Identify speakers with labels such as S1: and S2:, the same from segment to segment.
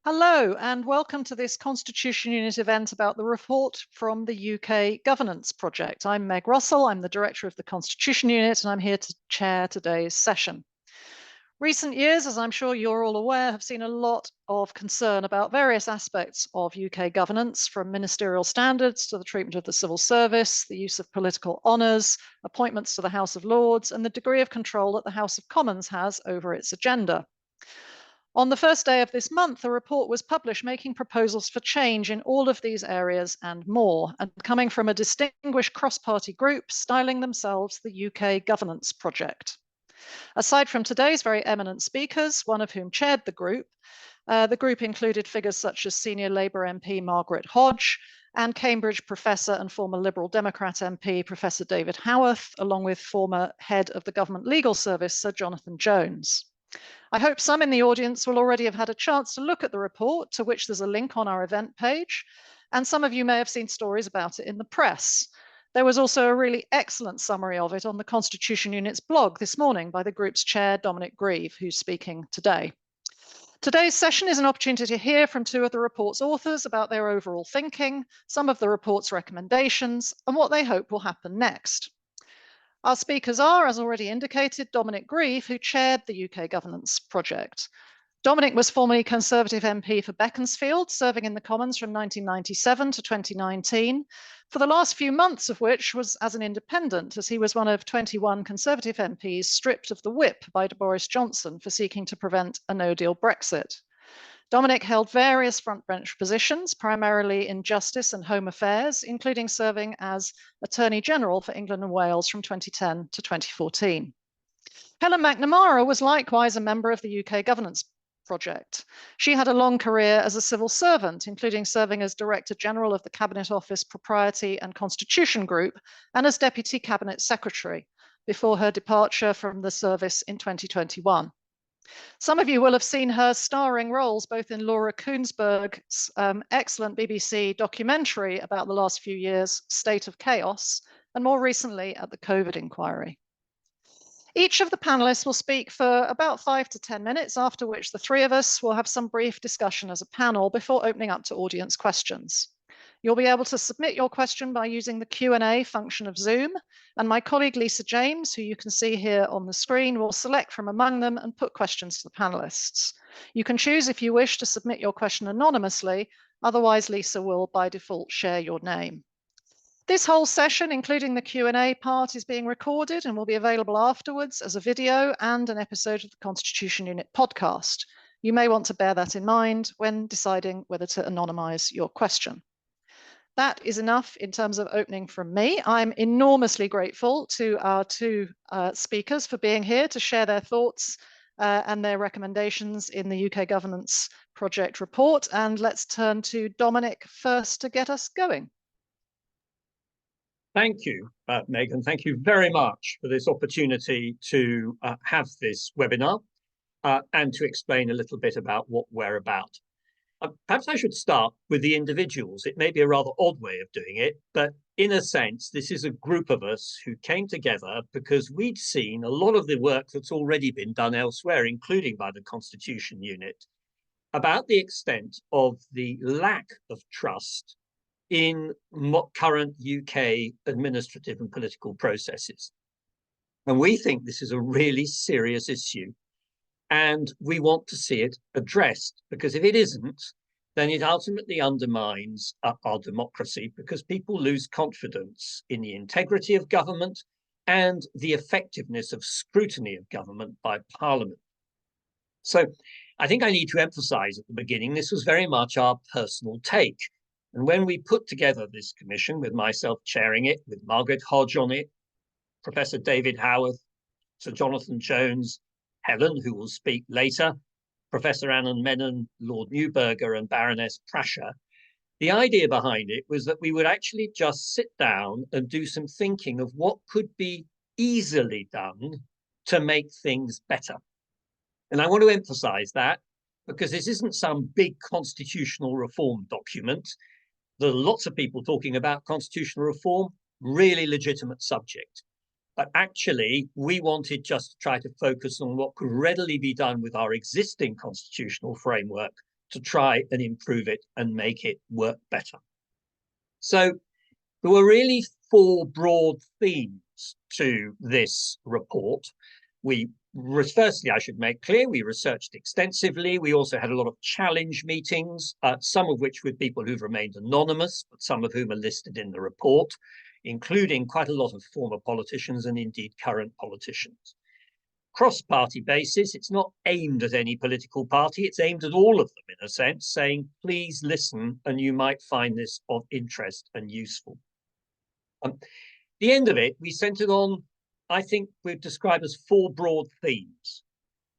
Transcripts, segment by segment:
S1: Hello, and welcome to this Constitution Unit event about the report from the UK Governance Project. I'm Meg Russell, I'm the Director of the Constitution Unit, and I'm here to chair today's session. Recent years, as I'm sure you're all aware, have seen a lot of concern about various aspects of UK governance, from ministerial standards to the treatment of the civil service, the use of political honours, appointments to the House of Lords, and the degree of control that the House of Commons has over its agenda. On the first day of this month, a report was published making proposals for change in all of these areas and more, and coming from a distinguished cross-party group styling themselves the UK Governance Project. Aside from today's very eminent speakers, one of whom chaired the group included figures such as senior Labour MP Margaret Hodge and Cambridge professor and former Liberal Democrat MP Professor David Howarth, along with former head of the Government Legal Service Sir Jonathan Jones. I hope some in the audience will already have had a chance to look at the report, to which there's a link on our event page, and some of you may have seen stories about it in the press. There was also a really excellent summary of it on the Constitution Unit's blog this morning by the group's chair, Dominic Grieve, who's speaking today. Today's session is an opportunity to hear from two of the report's authors about their overall thinking, some of the report's recommendations, and what they hope will happen next. Our speakers are, as already indicated, Dominic Grieve, who chaired the UK Governance Project. Dominic was formerly Conservative MP for Beaconsfield, serving in the Commons from 1997 to 2019, for the last few months of which was as an independent, as he was one of 21 Conservative MPs stripped of the whip by Boris Johnson for seeking to prevent a no-deal Brexit. Dominic held various front-bench positions, primarily in justice and home affairs, including serving as Attorney General for England and Wales from 2010 to 2014. Helen MacNamara was likewise a member of the UK Governance Project. She had a long career as a civil servant, including serving as Director General of the Cabinet Office Propriety and Constitution Group and as Deputy Cabinet Secretary, before her departure from the service in 2021. Some of you will have seen her starring roles both in Laura Kuenssberg's excellent BBC documentary about the last few years, State of Chaos, and more recently at the COVID inquiry. Each of the panelists will speak for about 5 to 10 minutes, after which the three of us will have some brief discussion as a panel before opening up to audience questions. You'll be able to submit your question by using the Q&A function of Zoom, and my colleague Lisa James, who you can see here on the screen, will select from among them and put questions to the panelists. You can choose, if you wish, to submit your question anonymously, otherwise Lisa will by default share your name. This whole session, including the Q&A part, is being recorded and will be available afterwards as a video and an episode of the Constitution Unit podcast. You may want to bear that in mind when deciding whether to anonymize your question. That is enough in terms of opening from me. I'm enormously grateful to our two speakers for being here to share their thoughts and their recommendations in the UK Governance Project report. And let's turn to Dominic first to get us going.
S2: Thank you, Megan. Thank you very much for this opportunity to have this webinar and to explain a little bit about what we're about. Perhaps I should start with the individuals. It may be a rather odd way of doing it, but in a sense, this is a group of us who came together because we'd seen a lot of the work that's already been done elsewhere, including by the Constitution Unit, about the extent of the lack of trust in current UK administrative and political processes. And we think this is a really serious issue. And we want to see it addressed, because if it isn't, then it ultimately undermines our democracy, because people lose confidence in the integrity of government and the effectiveness of scrutiny of government by Parliament. So I think I need to emphasize at the beginning, this was very much our personal take. And when we put together this commission, with myself chairing it, with Margaret Hodge on it, Professor David Howarth, Sir Jonathan Jones, Helen, who will speak later, Professor Annan Menon, Lord Newburger, and Baroness Prasher, the idea behind it was that we would actually just sit down and do some thinking of what could be easily done to make things better. And I want to emphasize that, because this isn't some big constitutional reform document. There are lots of people talking about constitutional reform, really legitimate subject. But actually, we wanted just to try to focus on what could readily be done with our existing constitutional framework to try and improve it and make it work better. So there were really four broad themes to this report. Firstly, I should make clear, we researched extensively. We also had a lot of challenge meetings, some of which with people who've remained anonymous, but some of whom are listed in the report, including quite a lot of former politicians and indeed current politicians. Cross-party basis, it's not aimed at any political party, it's aimed at all of them in a sense, saying, please listen and you might find this of interest and useful. The end of it, we centered on, I think we've described as four broad themes.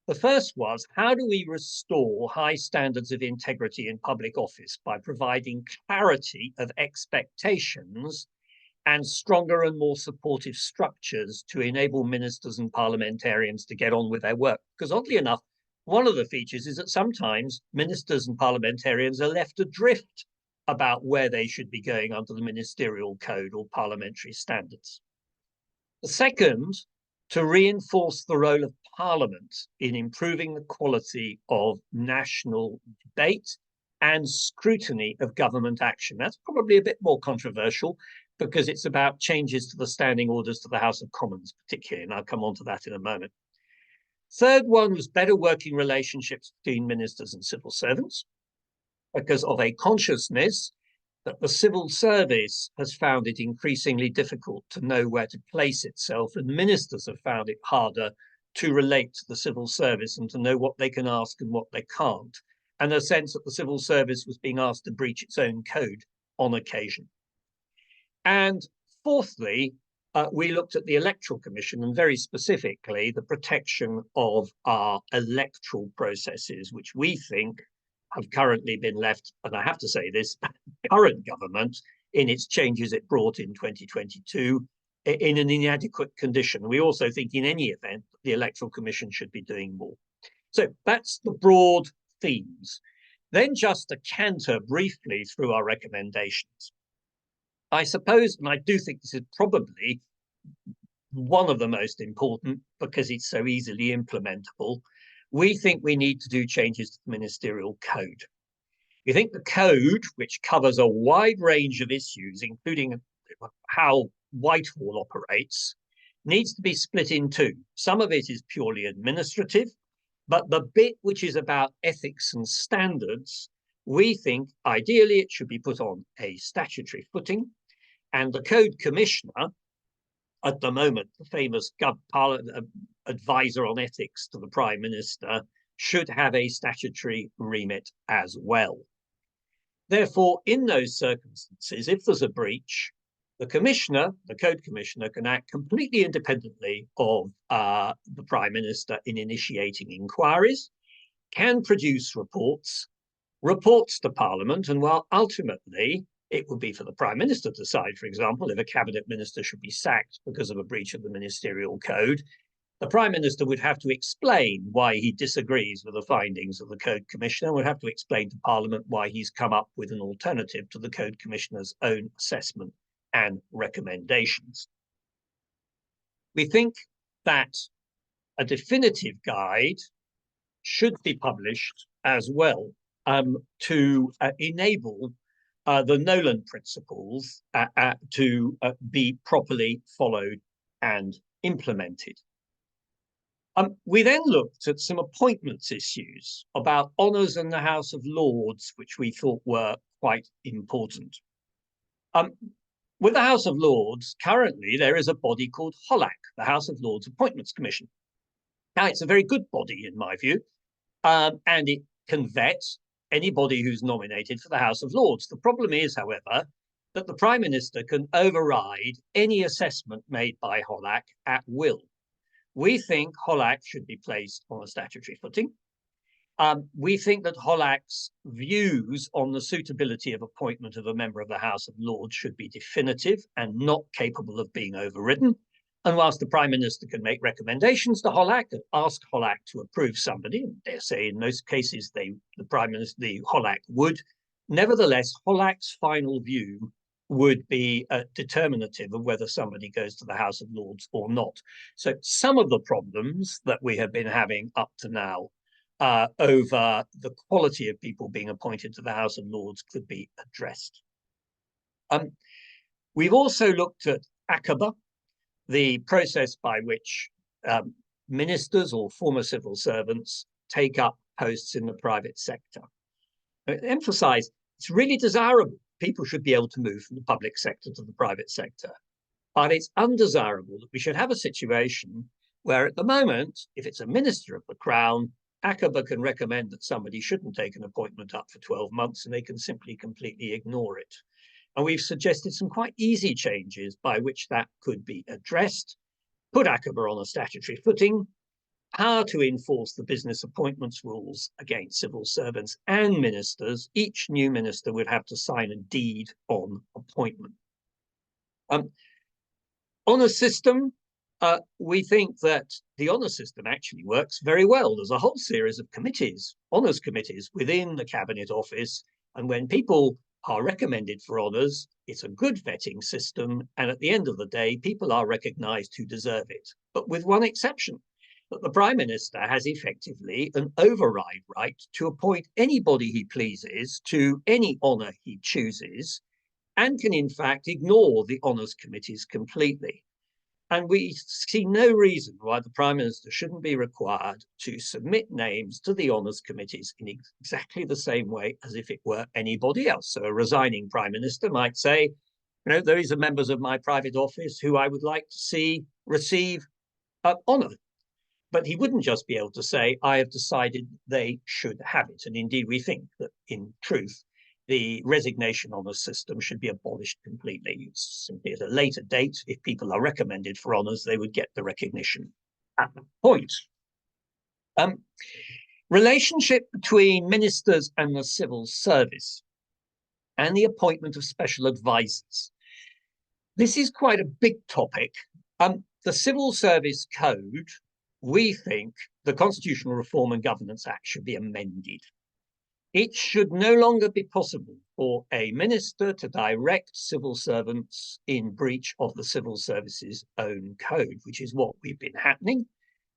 S2: The first was, how do we restore high standards of integrity in public office by providing clarity of expectations and stronger and more supportive structures to enable ministers and parliamentarians to get on with their work? Because oddly enough, one of the features is that sometimes ministers and parliamentarians are left adrift about where they should be going under the ministerial code or parliamentary standards. The second, to reinforce the role of Parliament in improving the quality of national debate and scrutiny of government action. That's probably a bit more controversial because it's about changes to the standing orders to the House of Commons, particularly, and I'll come on to that in a moment. Third one was better working relationships between ministers and civil servants, because of a consciousness that the civil service has found it increasingly difficult to know where to place itself, and ministers have found it harder to relate to the civil service and to know what they can ask and what they can't, and a sense that the civil service was being asked to breach its own code on occasion. And fourthly, we looked at the Electoral Commission and very specifically the protection of our electoral processes, which we think have currently been left, and I have to say this, current government in its changes it brought in 2022 in an inadequate condition. We also think in any event, the Electoral Commission should be doing more. So that's the broad themes. Then just to canter briefly through our recommendations. I suppose, and I do think this is probably one of the most important because it's so easily implementable, we think we need to do changes to the ministerial code. We think the code, which covers a wide range of issues, including how Whitehall operates, needs to be split in two. Some of it is purely administrative, but the bit which is about ethics and standards, we think ideally it should be put on a statutory footing, and the Code Commissioner, at the moment, the famous advisor on ethics to the Prime Minister, should have a statutory remit as well. Therefore, in those circumstances, if there's a breach, the Commissioner, the Code Commissioner, can act completely independently of the Prime Minister in initiating inquiries, can produce reports to Parliament, and while ultimately it would be for the Prime Minister to decide, for example, if a cabinet minister should be sacked because of a breach of the ministerial code, the Prime Minister would have to explain why he disagrees with the findings of the Code Commissioner, would have to explain to Parliament why he's come up with an alternative to the Code Commissioner's own assessment and recommendations. We think that a definitive guide should be published as well to enable the Nolan principles to be properly followed and implemented. We then looked at some appointments issues about honours in the House of Lords, which we thought were quite important. With the House of Lords, currently there is a body called HOLAC, the House of Lords Appointments Commission. Now, it's a very good body in my view, and it can vet anybody who's nominated for the House of Lords. The problem is, however, that the Prime Minister can override any assessment made by HOLAC at will. We think HOLAC should be placed on a statutory footing. We think that HOLAC's views on the suitability of appointment of a member of the House of Lords should be definitive and not capable of being overridden. And whilst the Prime Minister can make recommendations to HOLAC and ask HOLAC to approve somebody, and dare say in most cases the HOLAC would, nevertheless, HOLAC's final view would be determinative of whether somebody goes to the House of Lords or not. So some of the problems that we have been having up to now over the quality of people being appointed to the House of Lords could be addressed. We've also looked at ACABA, the process by which ministers or former civil servants take up posts in the private sector. I emphasize it's really desirable. People should be able to move from the public sector to the private sector. But it's undesirable that we should have a situation where at the moment, if it's a minister of the Crown, ACABA can recommend that somebody shouldn't take an appointment up for 12 months and they can simply completely ignore it. And we've suggested some quite easy changes by which that could be addressed, put ACABA on a statutory footing, power to enforce the business appointments rules against civil servants and ministers. Each new minister would have to sign a deed on appointment. Honour system, we think that the honour system actually works very well. There's a whole series of committees, honours committees within the Cabinet Office, and when people are recommended for honours, it's a good vetting system, and at the end of the day, people are recognised who deserve it, but with one exception, that the Prime Minister has effectively an override right to appoint anybody he pleases to any honour he chooses, and can in fact ignore the honours committees completely. And we see no reason why the Prime Minister shouldn't be required to submit names to the honours committees in exactly the same way as if it were anybody else. So a resigning Prime Minister might say, you know, these are members of my private office who I would like to see receive honour. But he wouldn't just be able to say, I have decided they should have it. And indeed, we think that in truth, the resignation honours system should be abolished completely. It's simply at a later date, if people are recommended for honours, they would get the recognition at that point. Relationship between ministers and the civil service and the appointment of special advisors. This is quite a big topic. The Civil Service Code, we think the Constitutional Reform and Governance Act should be amended. It should no longer be possible for a minister to direct civil servants in breach of the civil service's own code, which is what we've been happening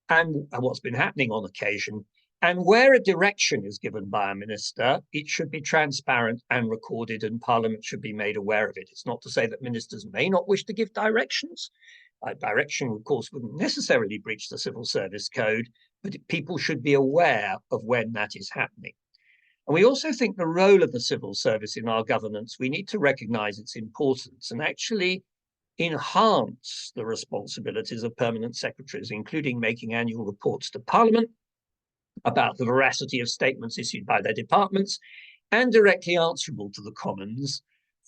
S2: and what's been happening on occasion. And where a direction is given by a minister, it should be transparent and recorded, and Parliament should be made aware of it. It's not to say that ministers may not wish to give directions. Direction, of course, wouldn't necessarily breach the Civil Service Code, but people should be aware of when that is happening. And we also think the role of the civil service in our governance, we need to recognise its importance and actually enhance the responsibilities of permanent secretaries, including making annual reports to Parliament about the veracity of statements issued by their departments, and directly answerable to the Commons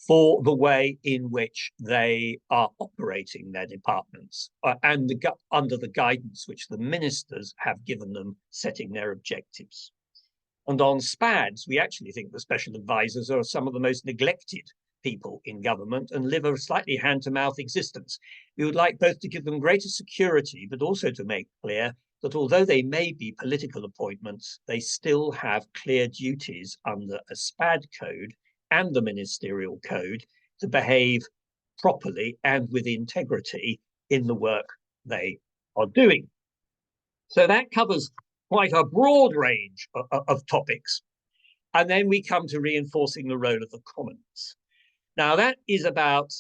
S2: for the way in which they are operating their departments and under the guidance which the ministers have given them, setting their objectives. And on SPADs, we actually think the special advisors are some of the most neglected people in government and live a slightly hand-to-mouth existence. We would like both to give them greater security, but also to make clear that although they may be political appointments, they still have clear duties under a SPAD code and the ministerial code to behave properly and with integrity in the work they are doing. So that covers quite a broad range of topics. And then we come to reinforcing the role of the Commons. Now that is about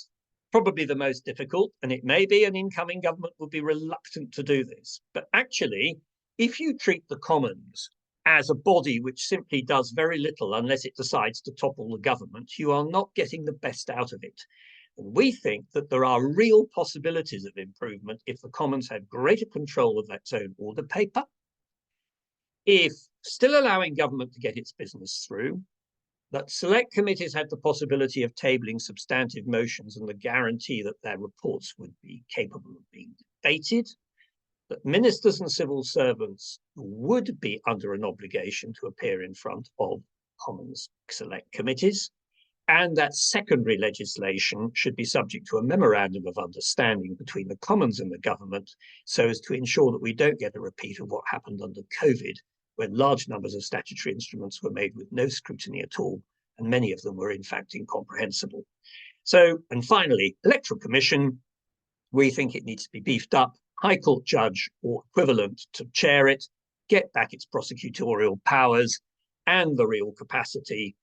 S2: probably the most difficult, and it may be an incoming government will be reluctant to do this. But actually, if you treat the Commons as a body which simply does very little unless it decides to topple the government, you are not getting the best out of it. And we think that there are real possibilities of improvement if the Commons had greater control of its own order paper, if still allowing government to get its business through, that select committees had the possibility of tabling substantive motions and the guarantee that their reports would be capable of being debated, that ministers and civil servants would be under an obligation to appear in front of Commons select committees, and that secondary legislation should be subject to a memorandum of understanding between the Commons and the government so as to ensure that we don't get a repeat of what happened under COVID, when large numbers of statutory instruments were made with no scrutiny at all, and many of them were in fact incomprehensible. So, and finally, Electoral Commission, we think it needs to be beefed up, High Court judge or equivalent to chair it, get back its prosecutorial powers and the real capacity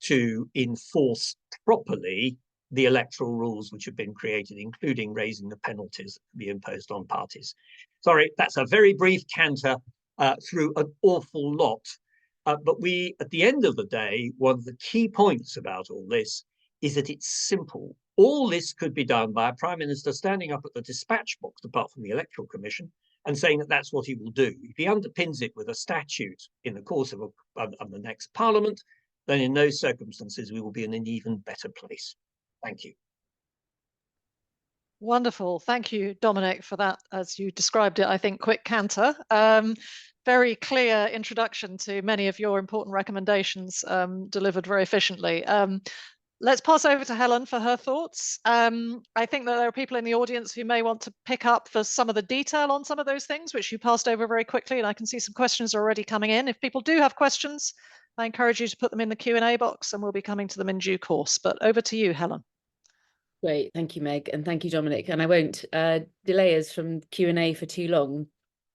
S2: to enforce properly the electoral rules which have been created, including raising the penalties that can be imposed on parties. Sorry, that's a very brief canter through an awful lot. But we, at the end of the day, one of the key points about all this is that it's simple. All this could be done by a Prime Minister standing up at the dispatch box, apart from the Electoral Commission, and saying that that's what he will do. If he underpins it with a statute in the course of the next Parliament, then in those circumstances we will be in an even better place. Thank you.
S1: Wonderful. Thank you, Dominic, for that, as you described it, I think, quick canter. Very clear introduction to many of your important recommendations, delivered very efficiently. Let's pass over to Helen for her thoughts. I think that there are people in the audience who may want to pick up for some of the detail on some of those things, which you passed over very quickly, and I can see some questions are already coming in. If people do have questions, I encourage you to put them in the Q&A box, and we'll be coming to them in due course. But over to you, Helen.
S3: Great, thank you, Meg, and thank you, Dominic. And I won't delay us from Q&A for too long,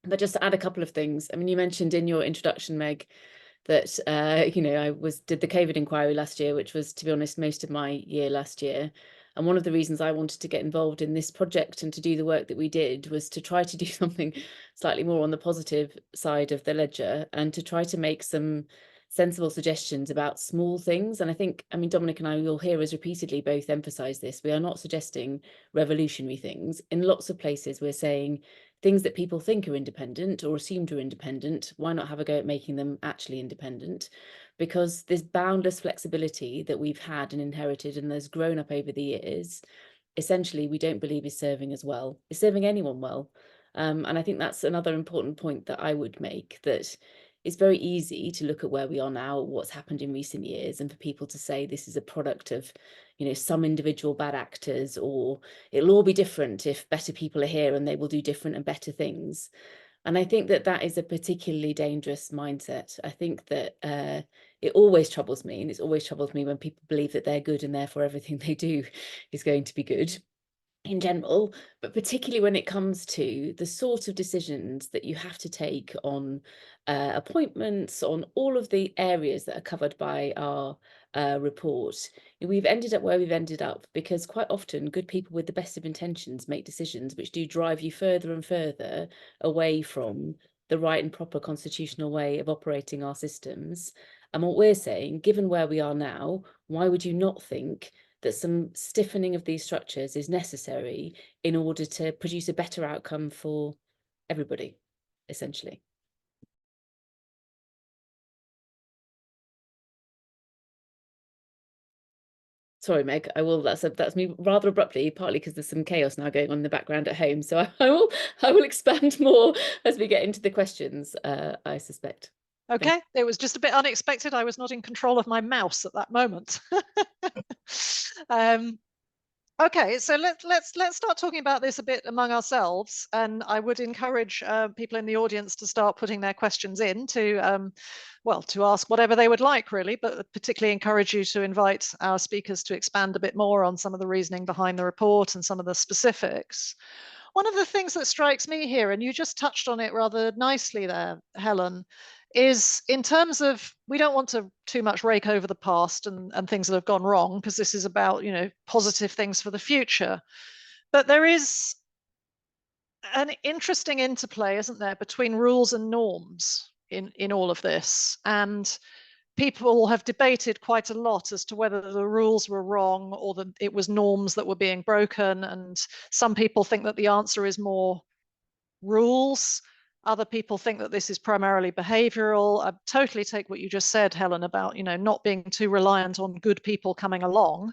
S3: but just to add a couple of things. I mean, you mentioned in your introduction, Meg, that you know, I did the COVID inquiry last year, which was, to be honest, most of my year last year. And one of the reasons I wanted to get involved in this project and to do the work that we did was to try to do something slightly more on the positive side of the ledger and to try to make some sensible suggestions about small things. And I think, I mean, Dominic and I will hear us repeatedly both emphasize this. We are not suggesting revolutionary things. In lots of places, we're saying things that people think are independent or assumed are independent. Why not have a go at making them actually independent? Because this boundless flexibility that we've had and inherited and has grown up over the years, essentially, we don't believe is serving us well. Is serving anyone well. And I think that's another important point that I would make, that it's very easy to look at where we are now, what's happened in recent years, and for people to say this is a product of, you know, some individual bad actors, or it'll all be different if better people are here and they will do different and better things. And I think that that is a particularly dangerous mindset. I think that it always troubles me, and it's always troubled me when people believe that they're good and therefore everything they do is going to be good in general, but particularly when it comes to the sort of decisions that you have to take on appointments, on all of the areas that are covered by our report. We've ended up where we've ended up because quite often good people with the best of intentions make decisions which do drive you further and further away from the right and proper constitutional way of operating our systems. And what we're saying, given where we are now, why would you not think that some stiffening of these structures is necessary in order to produce a better outcome for everybody, essentially? Sorry, Meg, I will, that's me rather abruptly, partly because there's some chaos now going on in the background at home. So I will expand more as we get into the questions, I suspect.
S1: Okay, it was just a bit unexpected. I was not in control of my mouse at that moment. Okay, so let's start talking about this a bit among ourselves, and I would encourage people in the audience to start putting their questions in to, well, to ask whatever they would like, really, but particularly encourage you to invite our speakers to expand a bit more on some of the reasoning behind the report and some of the specifics. One of the things that strikes me here, and you just touched on it rather nicely there, Helen, is in terms of, we don't want to too much rake over the past and things that have gone wrong, because this is about, you know, positive things for the future. But there is an interesting interplay, isn't there, between rules and norms in all of this. And people have debated quite a lot as to whether the rules were wrong or that it was norms that were being broken. And some people think that the answer is more rules. Other people think that this is primarily behavioral. I totally take what you just said, Helen, about, you know, not being too reliant on good people coming along.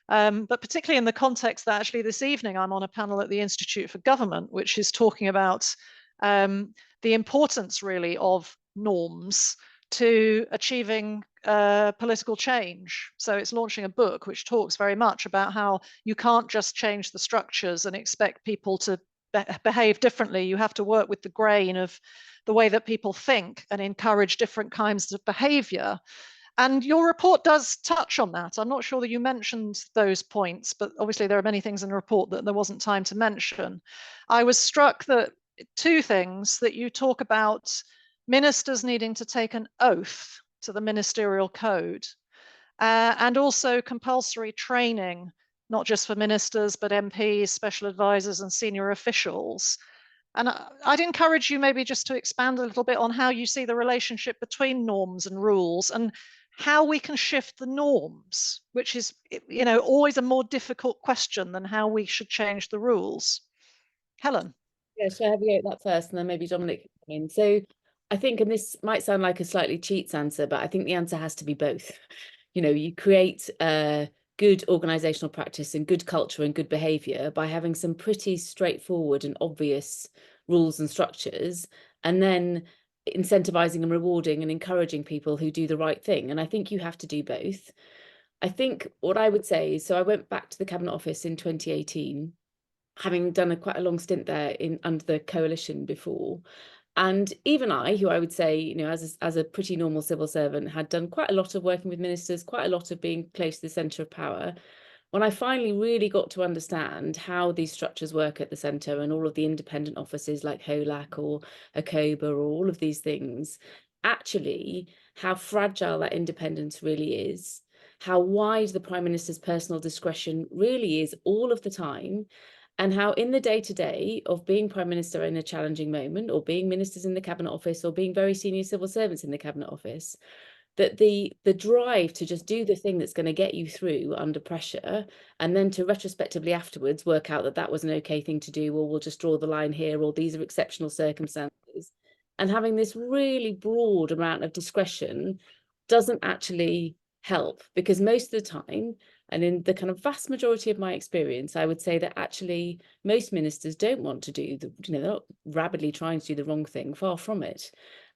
S1: But particularly in the context that actually this evening I'm on a panel at the Institute for Government, which is talking about the importance really of norms to achieving political change. So it's launching a book which talks very much about how you can't just change the structures and expect people to behave differently. You have to work with the grain of the way that people think and encourage different kinds of behavior. And your report does touch on that. I'm not sure that you mentioned those points, but obviously there are many things in the report that there wasn't time to mention. I was struck that two things, that you talk about ministers needing to take an oath to the ministerial code, and also compulsory training, not just for ministers, but MPs, special advisors, and senior officials. And I'd encourage you maybe just to expand a little bit on how you see the relationship between norms and rules, and how we can shift the norms, which is, you know, always a more difficult question than how we should change the rules. Helen.
S3: Yeah, shall I have you go that first, and then maybe Dominic can come in? So I think, and this might sound like a slightly cheats answer, but I think the answer has to be both. You know, you create good organizational practice and good culture and good behavior by having some pretty straightforward and obvious rules and structures, and then incentivizing and rewarding and encouraging people who do the right thing. And I think you have to do both. I think what I would say is, so I went back to the Cabinet Office in 2018, having done quite a long stint there under the coalition before. And even I, who I would say, you know, as a pretty normal civil servant, had done quite a lot of working with ministers, quite a lot of being close to the centre of power. When I finally really got to understand how these structures work at the centre, and all of the independent offices like HOLAC or ACOBA or all of these things, actually how fragile that independence really is, how wide the Prime Minister's personal discretion really is all of the time, and how in the day-to-day of being Prime Minister in a challenging moment, or being ministers in the Cabinet Office, or being very senior civil servants in the Cabinet Office, that the drive to just do the thing that's going to get you through under pressure, and then to retrospectively afterwards work out that that was an okay thing to do, or we'll just draw the line here, or these are exceptional circumstances, and having this really broad amount of discretion doesn't actually help, because most of the time, and in the kind of vast majority of my experience, I would say that actually most ministers don't want to do the, you know, they're not rabidly trying to do the wrong thing, far from it.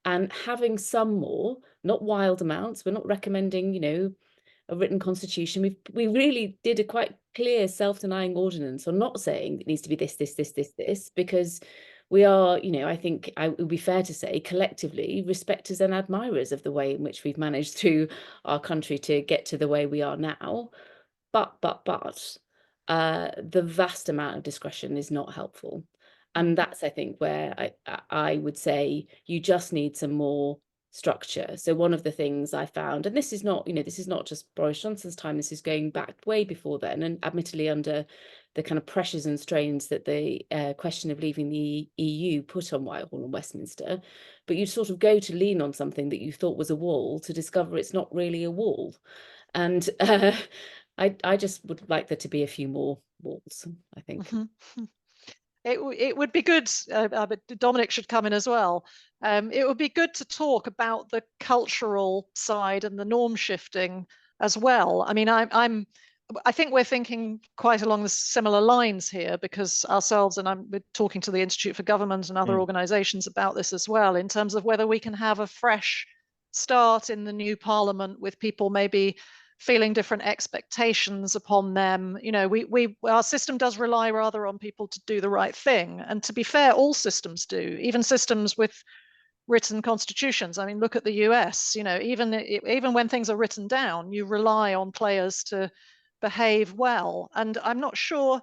S3: And having some more, not wild amounts, we're not recommending, you know, a written constitution. We really did a quite clear self-denying ordinance on not saying it needs to be this, because we are, you know, I think it would be fair to say collectively respecters and admirers of the way in which we've managed through our country to get to the way we are now. But the vast amount of discretion is not helpful. And that's, I think, where I would say you just need some more structure. So one of the things I found, and this is not, you know, this is not just Boris Johnson's time, this is going back way before then, and admittedly under the kind of pressures and strains that the question of leaving the EU put on Whitehall and Westminster, but you sort of go to lean on something that you thought was a wall to discover it's not really a wall. And I just would like there to be a few more walls, I think.
S1: Mm-hmm. It would be good, but Dominic should come in as well. It would be good to talk about the cultural side and the norm shifting as well. I mean, I think we're thinking quite along the similar lines here, because ourselves, and we're talking to the Institute for Government and other organisations about this as well, in terms of whether we can have a fresh start in the new Parliament with people maybe feeling different expectations upon them. You know, our system does rely rather on people to do the right thing. And to be fair, all systems do, even systems with written constitutions. I mean, look at the US, you know, even when things are written down, you rely on players to behave well. And I'm not sure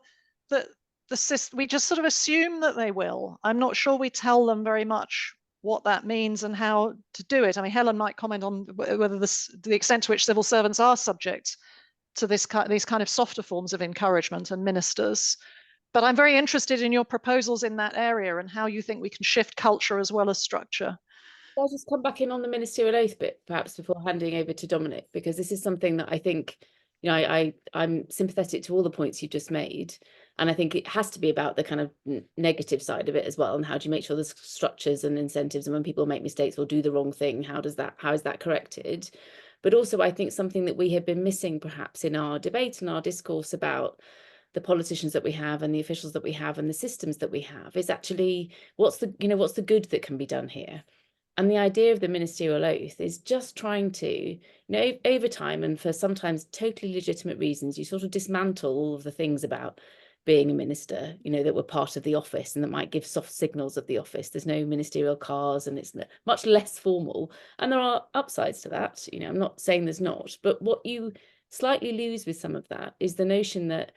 S1: that the system, we just sort of assume that they will. I'm not sure we tell them very much what that means and how to do it. I mean, Helen might comment on whether the extent to which civil servants are subject to these kind of softer forms of encouragement, and ministers. But I'm very interested in your proposals in that area and how you think we can shift culture as well as structure.
S3: I'll just come back in on the ministerial oath bit, perhaps, before handing over to Dominic, because this is something that I think, you know, I'm sympathetic to all the points you've just made. And I think it has to be about the kind of negative side of it as well. And how do you make sure there's structures and incentives, and when people make mistakes or do the wrong thing, how is that corrected? But also, I think something that we have been missing perhaps in our debate and our discourse about the politicians that we have and the officials that we have and the systems that we have is actually what's the good that can be done here. And the idea of the ministerial oath is just trying to, you know, over time and for sometimes totally legitimate reasons, you sort of dismantle all of the things about being a minister, you know, that were part of the office and that might give soft signals of the office. There's no ministerial cars and it's much less formal. And there are upsides to that. You know, I'm not saying there's not, but what you slightly lose with some of that is the notion that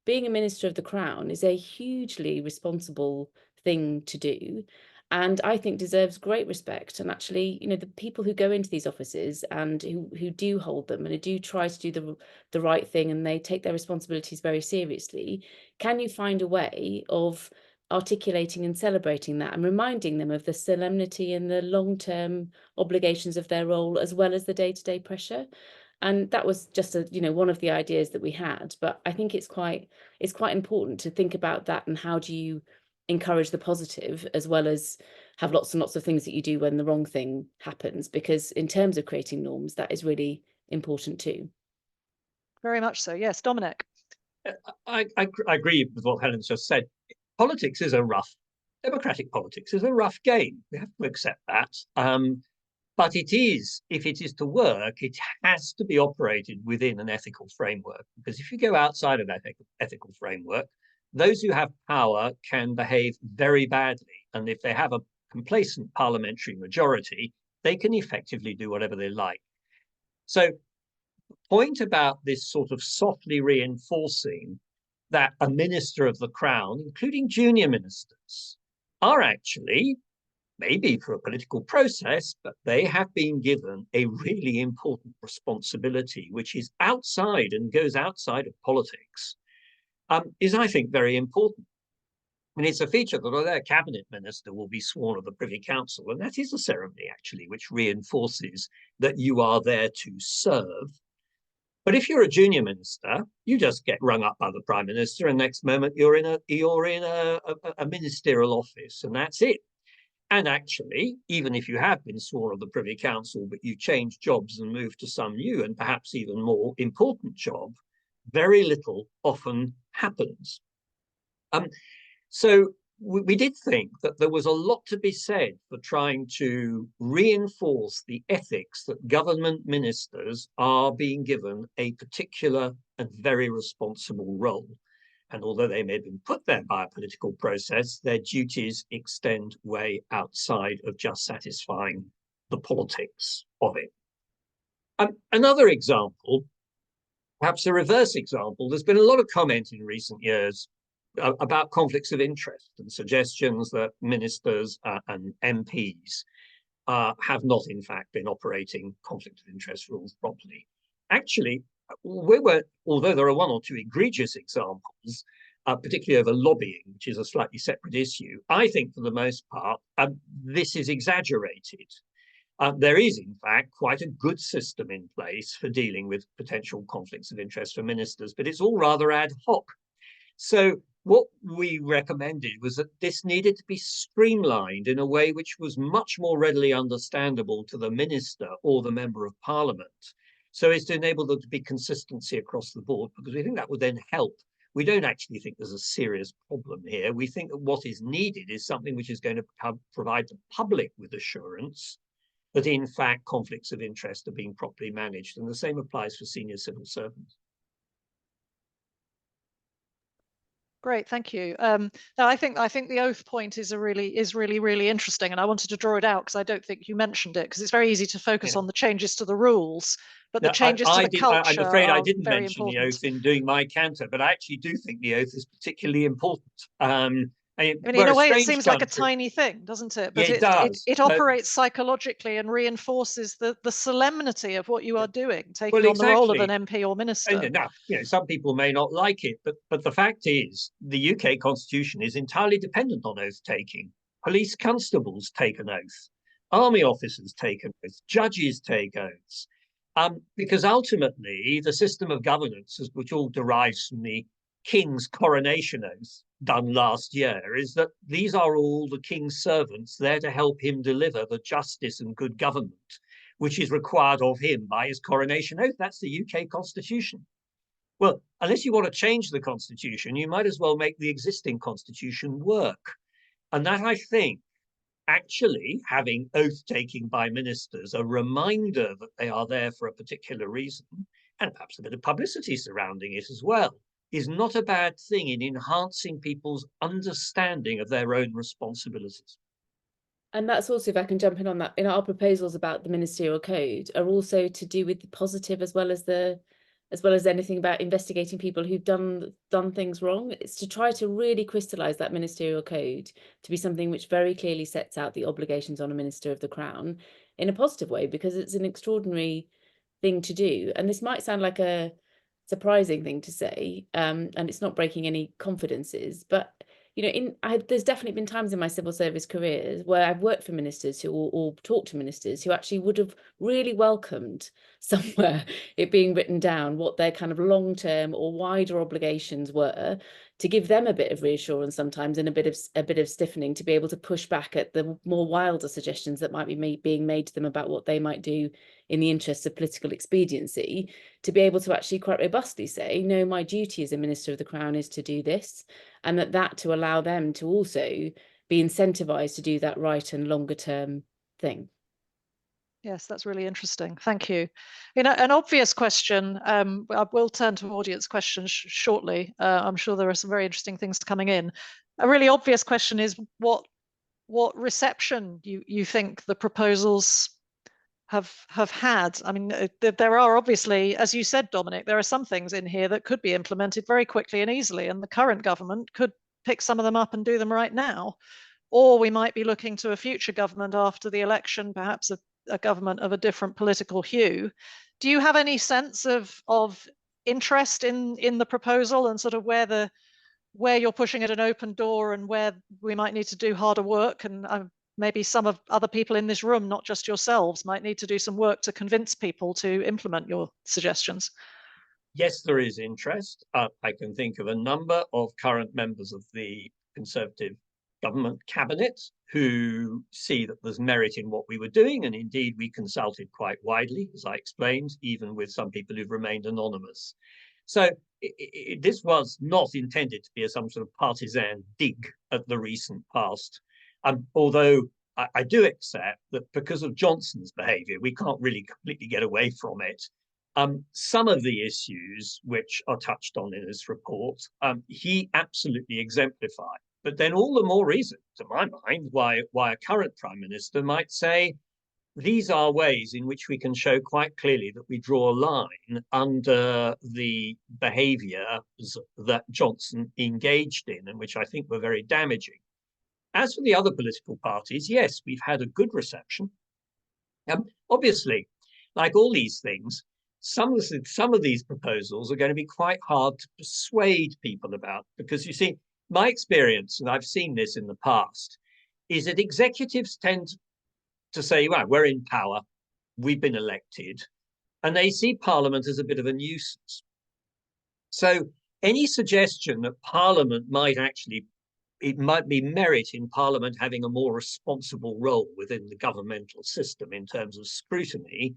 S3: being a minister of the Crown is a hugely responsible thing to do. and I think deserves great respect. And actually, you know, the people who go into these offices and who do hold them and who do try to do the right thing, and they take their responsibilities very seriously, can you find a way of articulating and celebrating that and reminding them of the solemnity and the long-term obligations of their role, as well as the day-to-day pressure? And that was just a, you know, one of the ideas that we had. But I think it's quite important to think about that, and how do you encourage the positive as well as have lots and lots of things that you do when the wrong thing happens, because in terms of creating norms, that is really important too.
S1: Very much so. Yes, Dominic.
S2: I agree with what Helen's just said. Politics is a rough, democratic politics is a rough game. We have to accept that. But it is, if it is to work, it has to be operated within an ethical framework. Because if you go outside of that ethical framework, those who have power can behave very badly. And if they have a complacent parliamentary majority, they can effectively do whatever they like. So the point about this sort of softly reinforcing that a minister of the crown, including junior ministers, are actually, maybe for a political process, but they have been given a really important responsibility, which is outside and goes outside of politics, is, I think, very important. And it's a feature that their cabinet minister will be sworn of the Privy Council, and that is a ceremony, actually, which reinforces that you are there to serve. But if you're a junior minister, you just get rung up by the Prime Minister, and next moment you're in a ministerial office, and that's it. And actually, even if you have been sworn of the Privy Council, but you change jobs and move to some new and perhaps even more important job, very little often happens. So we did think that there was a lot to be said for trying to reinforce the ethics that government ministers are being given a particular and very responsible role. And although they may have been put there by a political process, their duties extend way outside of just satisfying the politics of it. Another example, perhaps a reverse example, there's been a lot of comment in recent years about conflicts of interest and suggestions that ministers and MPs have not, in fact, been operating conflict of interest rules properly. Actually, although there are one or two egregious examples, particularly over lobbying, which is a slightly separate issue, I think for the most part, this is exaggerated. There is, in fact, quite a good system in place for dealing with potential conflicts of interest for ministers, but it's all rather ad hoc. So what we recommended was that this needed to be streamlined in a way which was much more readily understandable to the minister or the member of parliament, so as to enable there to be consistency across the board, because we think that would then help. We don't actually think there's a serious problem here. We think that what is needed is something which is going to provide the public with assurance that, in fact, conflicts of interest are being properly managed. And the same applies for senior civil servants.
S1: Great, thank you. No, I think the oath point is really interesting, and I wanted to draw it out because I don't think you mentioned it, because it's very easy to focus on the changes to the rules, but the changes to the culture.
S2: I'm afraid I didn't
S1: very
S2: mention
S1: important.
S2: the oath in doing my canter, but I actually do think the oath is particularly important.
S1: I mean, in a way, it seems like a tiny thing, doesn't it? But
S2: yeah, it does.
S1: It operates psychologically and reinforces the solemnity of what you are doing, taking
S2: well,
S1: on the role of an MP or minister.
S2: And now, some people may not like it, but the fact is, the UK Constitution is entirely dependent on oath taking. Police constables take an oath, army officers take an oath, judges take oaths, because ultimately the system of governance, which all derives from the King's coronation oath done last year, is that these are all the King's servants there to help him deliver the justice and good government which is required of him by his coronation oath. That's the UK Constitution. Well, unless you want to change the Constitution, you might as well make the existing Constitution work. And that, I think, actually having oath-taking by ministers, a reminder that they are there for a particular reason, and perhaps a bit of publicity surrounding it as well, is not a bad thing in enhancing people's understanding of their own responsibilities.
S3: And that's also, if I can jump in on that, our proposals about the ministerial code are also to do with the positive as well as the as well as anything about investigating people who've done things wrong. It's to try to really crystallise that ministerial code to be something which very clearly sets out the obligations on a Minister of the Crown in a positive way, because it's an extraordinary thing to do. And this might sound like a surprising thing to say, and it's not breaking any confidences, but there's definitely been times in my civil service career where I've worked for ministers or talked to ministers who actually would have really welcomed somewhere it being written down what their kind of long-term or wider obligations were, to give them a bit of reassurance sometimes, and a bit of stiffening to be able to push back at the more wilder suggestions that might be being made to them about what they might do in the interests of political expediency, to be able to actually quite robustly say, no, my duty as a Minister of the Crown is to do this, and that to allow them to also be incentivized to do that right and longer term thing.
S1: Yes, that's really interesting. Thank you. An obvious question, I will turn to audience questions shortly. I'm sure there are some very interesting things coming in. A really obvious question is what reception you think the proposals have had. I mean, there are obviously, as you said, Dominic, there are some things in here that could be implemented very quickly and easily, and the current government could pick some of them up and do them right now. Or we might be looking to a future government after the election, perhaps a government of a different political hue. Do you have any sense of interest in the proposal, and sort of where you're pushing at an open door and where we might need to do harder work? And maybe some of other people in this room, not just yourselves, might need to do some work to convince people to implement your suggestions.
S2: Yes, there is interest. I can think of a number of current members of the Conservative government cabinet who see that there's merit in what we were doing, and indeed we consulted quite widely, as I explained, even with some people who've remained anonymous. So this was not intended to be some sort of partisan dig at the recent past, although I do accept that because of Johnson's behaviour, we can't really completely get away from it. Some of the issues which are touched on in this report, he absolutely exemplified. But then all the more reason, to my mind, why a current Prime Minister might say, these are ways in which we can show quite clearly that we draw a line under the behaviours that Johnson engaged in, and which I think were very damaging. As for the other political parties, yes, we've had a good reception. Obviously, like all these things, some of these proposals are going to be quite hard to persuade people about, because you see, my experience, and I've seen this in the past, is that executives tend to say, well, we're in power, we've been elected, and they see Parliament as a bit of a nuisance. So any suggestion that Parliament it might be merit in Parliament having a more responsible role within the governmental system in terms of scrutiny,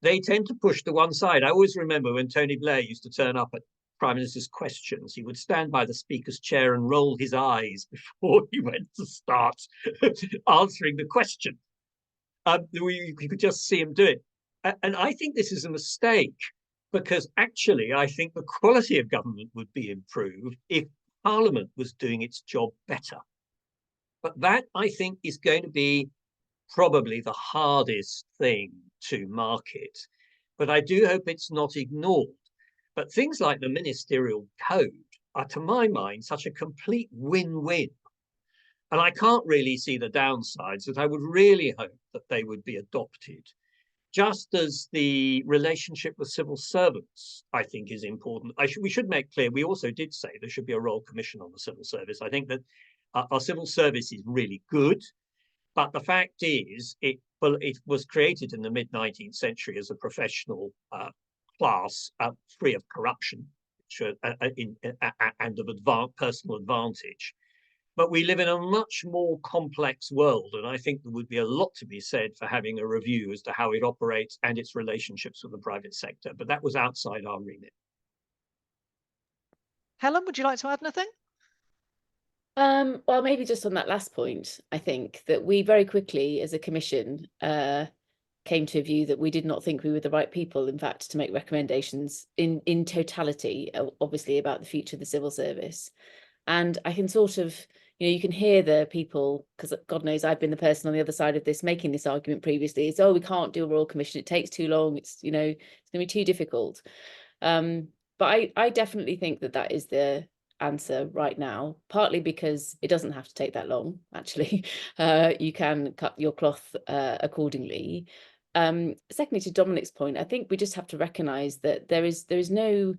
S2: they tend to push to one side. I always remember when Tony Blair used to turn up at Prime Minister's questions, he would stand by the Speaker's chair and roll his eyes before he went to start answering the question. You could just see him do it. And I think this is a mistake, because actually I think the quality of government would be improved if Parliament was doing its job better. But that, I think, is going to be probably the hardest thing to market. But I do hope it's not ignored. But things like the ministerial code are, to my mind, such a complete win-win. And I can't really see the downsides, that I would really hope that they would be adopted. Just as the relationship with civil servants, I think, is important. We should make clear, we also did say there should be a Royal Commission on the civil service. I think that our civil service is really good, but the fact is it was created in the mid-19th century as a professional class free of corruption and of personal advantage. But we live in a much more complex world, and I think there would be a lot to be said for having a review as to how it operates and its relationships with the private sector. But that was outside our remit.
S1: Helen, would you like to add anything?
S3: Well, maybe just on that last point, I think that we very quickly, as a commission, came to a view that we did not think we were the right people, in fact, to make recommendations in totality, obviously, about the future of the civil service. And I can sort of, you can hear the people, because God knows I've been the person on the other side of this making this argument previously. It's, oh, we can't do a Royal Commission. It takes too long. It's, it's going to be too difficult. But I definitely think that is the answer right now, partly because it doesn't have to take that long, actually. You can cut your cloth accordingly. Secondly, to Dominic's point, I think we just have to recognise that there's no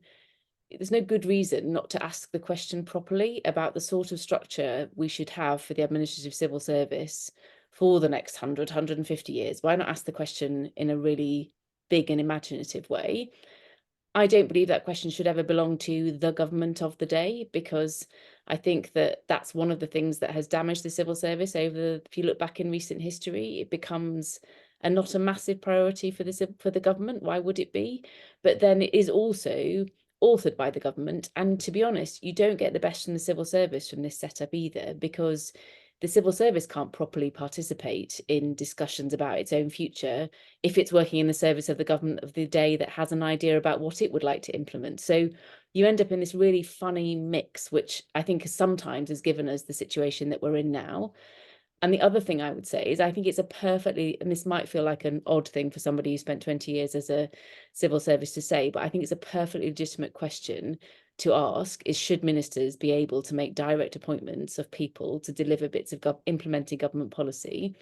S3: good reason not to ask the question properly about the sort of structure we should have for the administrative civil service for the next 100, 150 years. Why not ask the question in a really big and imaginative way? I don't believe that question should ever belong to the government of the day, because I think that's one of the things that has damaged the civil service if you look back in recent history, it becomes not a massive priority for the government. Why would it be? But then it is also authored by the government. And to be honest, you don't get the best from the civil service from this setup either, because the civil service can't properly participate in discussions about its own future if it's working in the service of the government of the day that has an idea about what it would like to implement. So you end up in this really funny mix, which I think sometimes has given us the situation that we're in now. And the other thing I would say is I think it's and this might feel like an odd thing for somebody who spent 20 years as a civil service to say, but I think it's a perfectly legitimate question to ask is, should ministers be able to make direct appointments of people to deliver bits of implementing government policy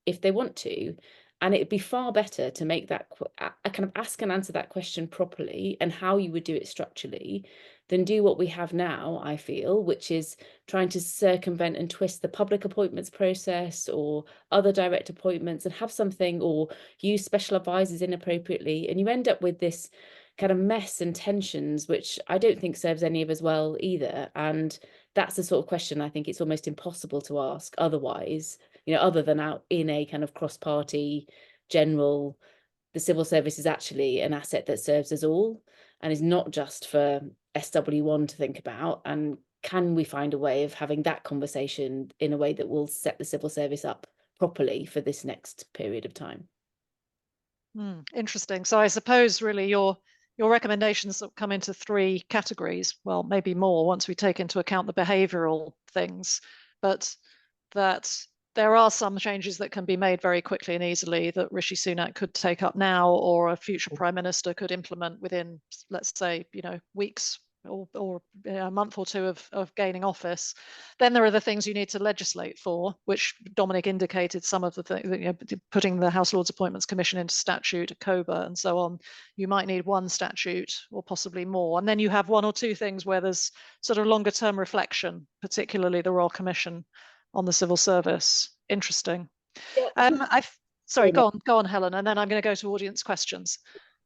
S3: if they want to? And it'd be far better to make that kind of ask and answer that question properly, and how you would do it structurally, than do what we have now, I feel, which is trying to circumvent and twist the public appointments process or other direct appointments and have something, or use special advisors inappropriately. And you end up with this kind of mess and tensions, which I don't think serves any of us well either. And that's the sort of question I think it's almost impossible to ask otherwise, other than out in a kind of cross-party general, the civil service is actually an asset that serves us all and is not just for SW1 to think about. And can we find a way of having that conversation in a way that will set the civil service up properly for this next period of time?
S1: Interesting. So I suppose really your recommendations come into three categories, well, maybe more once we take into account the behavioural things, but that there are some changes that can be made very quickly and easily that Rishi Sunak could take up now, or a future Prime Minister could implement within, let's say, weeks or a month or two of gaining office. Then there are the things you need to legislate for, which Dominic indicated some of the things, putting the House Lords Appointments Commission into statute, a COBA and so on. You might need one statute or possibly more. And then you have one or two things where there's sort of longer term reflection, particularly the Royal Commission on the civil service. Interesting.
S3: Yeah.
S1: Sorry, go on, Helen, and then I'm going to go to audience questions.